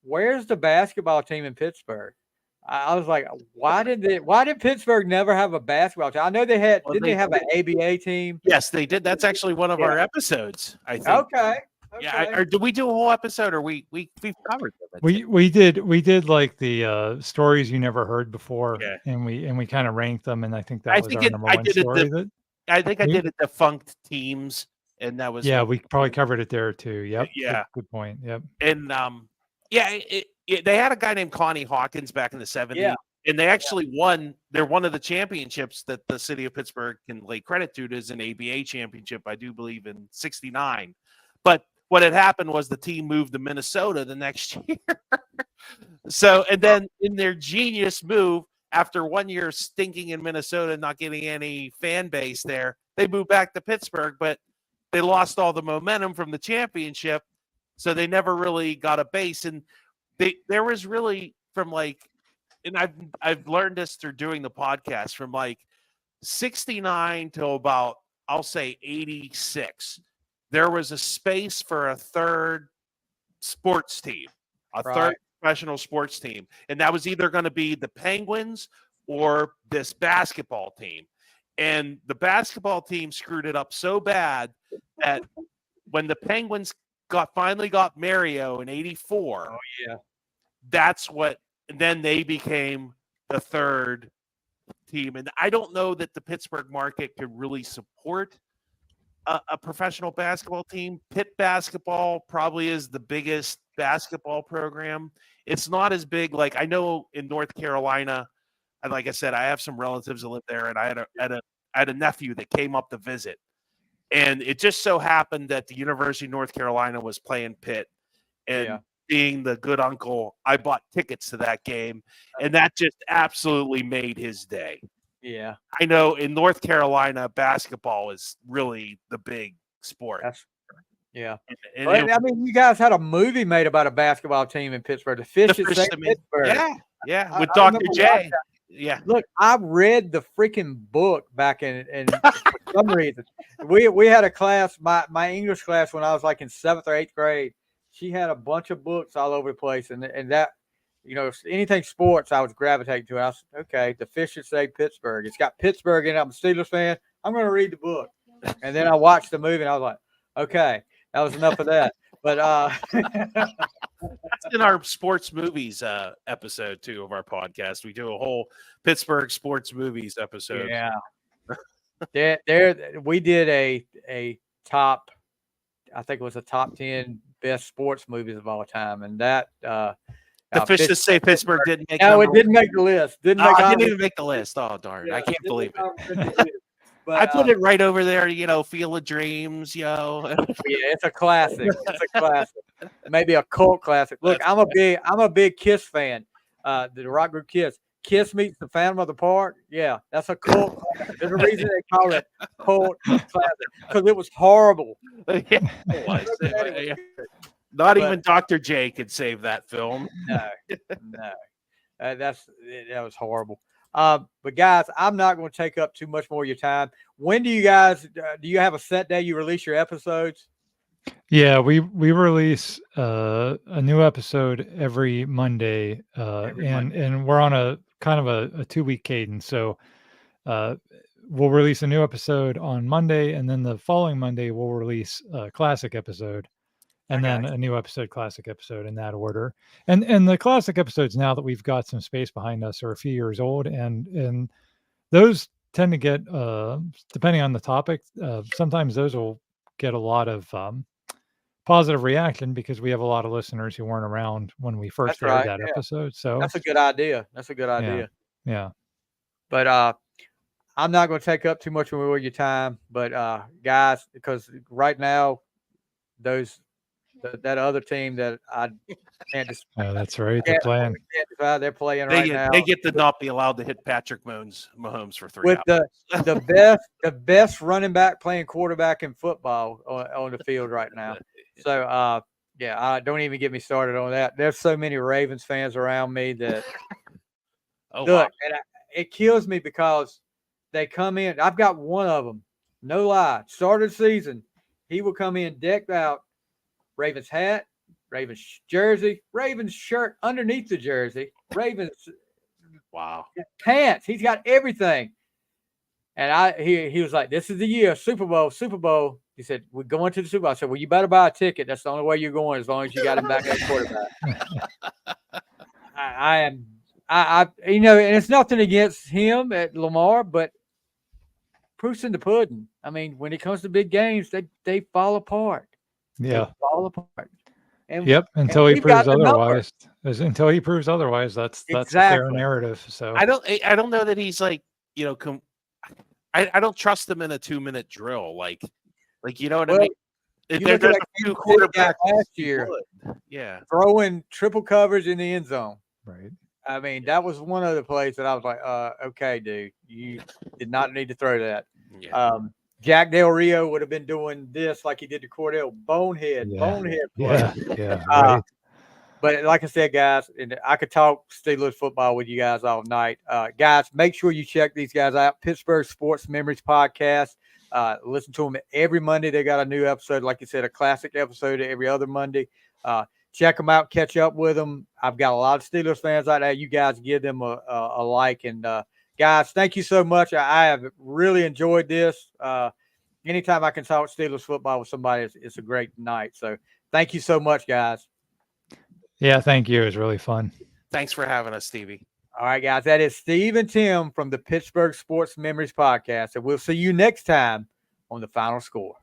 where's the basketball team in Pittsburgh? I was like, why did Pittsburgh never have a basketball team? I know they had. Well, Didn't they have an ABA team? Yes, they did. That's actually one of Yeah. our episodes, I think. Okay. Yeah, or did we do a whole episode, or we've covered them? We did like the stories you never heard before, Yeah. and we kind of ranked them, and I think that was our number I one did story. I think I did it defunct teams, and that was we probably covered it there too. Yep. Yeah. Good point. Yep. And they had a guy named Connie Hawkins back in the 70s. Yeah. And they actually won. They're one of the championships that the city of Pittsburgh can lay credit to. It is an ABA championship, I do believe, in '69. But what had happened was the team moved to Minnesota the next year. So, and then in their genius move, after 1 year stinking in Minnesota, not getting any fan base there, they moved back to Pittsburgh, but they lost all the momentum from the championship. So they never really got a base. And there was really from and I've learned this through doing the podcast, from 69 till about, I'll say 86, there was a space for a third sports team, third professional sports team. And that was either going to be the Penguins or this basketball team. And the basketball team screwed it up so bad that when the Penguins finally got Mario in '84, then they became the third team. And I don't know that the Pittsburgh market could really support a professional basketball team. Pitt basketball probably is the biggest basketball program. It's not as big. I know in North Carolina, and like I said, I have some relatives that live there, and I had a nephew that came up to visit. And it just so happened that the University of North Carolina was playing Pitt. And being the good uncle, I bought tickets to that game, and that just absolutely made his day. Yeah. I know in North Carolina, basketball is really the big sport. Yeah. And you guys had a movie made about a basketball team in Pittsburgh, the Fish that Saved Pittsburgh. Yeah, with Dr. J. Yeah. Look, I read the freaking book back in for some reason. We had a class, my English class, when I was in 7th or 8th grade. She had a bunch of books all over the place, and that, anything sports, I was gravitating to. I was okay. The Fish that Saved Pittsburgh. It's got Pittsburgh in it. I'm a Steelers fan. I'm going to read the book, and then I watched the movie, and I was like, okay, that was enough of that. But that's in our sports movies episode too of our podcast. We do a whole Pittsburgh sports movies episode. Yeah, we did a top. I think it was a top 10 best sports movies of all time, and that the Fish that Saved Pittsburgh didn't make. No, it didn't make the list. It didn't even make the list. Oh darn! Yeah, I can't believe it. But, I put it right over there. Field of Dreams. Yeah, it's a classic. It's a classic. Maybe a cult classic. Look, I'm a big Kiss fan. The rock group Kiss. Kiss meets the Phantom of the Park. Yeah, that's a cult. There's a reason they call it cult classic, because it was horrible. Not even Dr. J could save that film. No, that was horrible. But guys, I'm not going to take up too much more of your time. When do you guys do you have a set day you release your episodes? Yeah, we release a new episode every Monday, and we're on a kind of a 2-week cadence. So we'll release a new episode on Monday, and then the following Monday we'll release a classic episode, and then a new episode, classic episode, in that order. And the classic episodes, now that we've got some space behind us, are a few years old, and those tend to get, depending on the topic, sometimes those will get a lot of positive reaction, because we have a lot of listeners who weren't around when we first aired that episode. So that's a good idea. Yeah. But I'm not going to take up too much more of your time. But guys, because right now those that other team that I can't just Oh, that's right. They're playing. they're playing right now. They get to not be allowed to hit Patrick Mahomes for 3 With hours. the best running back playing quarterback in football on the field right now. So yeah, don't even get me started on that. There's so many Ravens fans around me that Oh, look, wow. and it kills me because they come in. I've got one of them, no lie. Started season, he will come in decked out, Ravens hat, Ravens jersey, Ravens shirt underneath the jersey, Ravens Wow. pants. He's got everything. And he was like, "This is the year, Super Bowl, Super Bowl." He said, "We're going to the Super Bowl." I said, "Well, you better buy a ticket. That's the only way you're going, as long as you got him back at quarterback." I and it's nothing against him at Lamar, but proof's in the pudding. I mean, when it comes to big games, they fall apart. Yeah. They fall apart. And Yep. Until he we've got proves the number. otherwise. Until he proves otherwise, that's a fair Exactly. narrative. So I don't know that he's like, I don't trust him in a 2-minute drill. Like you know what I Well, mean? you There's look at a that few Kansas City guy quarterbacks last who year. would. Yeah. throwing triple coverage in the end zone. right. I mean, that was one of the plays that I was like, okay, dude, you did not need to throw that. Yeah. Jack Del Rio would have been doing this like he did to Cordell. Bonehead play. Yeah. Right. But like I said, guys, and I could talk Steelers football with you guys all night. Guys, make sure you check these guys out. Pittsburgh Sports Memories Podcast. Listen to them every Monday. They got a new episode, like you said, a classic episode every other Monday. Check them out, catch up with them. I've got a lot of Steelers fans out there. You guys give them a like. And guys, thank you so much. I have really enjoyed this. Anytime I can talk Steelers football with somebody, it's a great night. So thank you so much, guys. Yeah. Thank you. It was really fun. Thanks for having us, Stevie. All right, guys. That is Steve and Tim from the Pittsburgh Sports Memories Podcast. And we'll see you next time on The Final Score.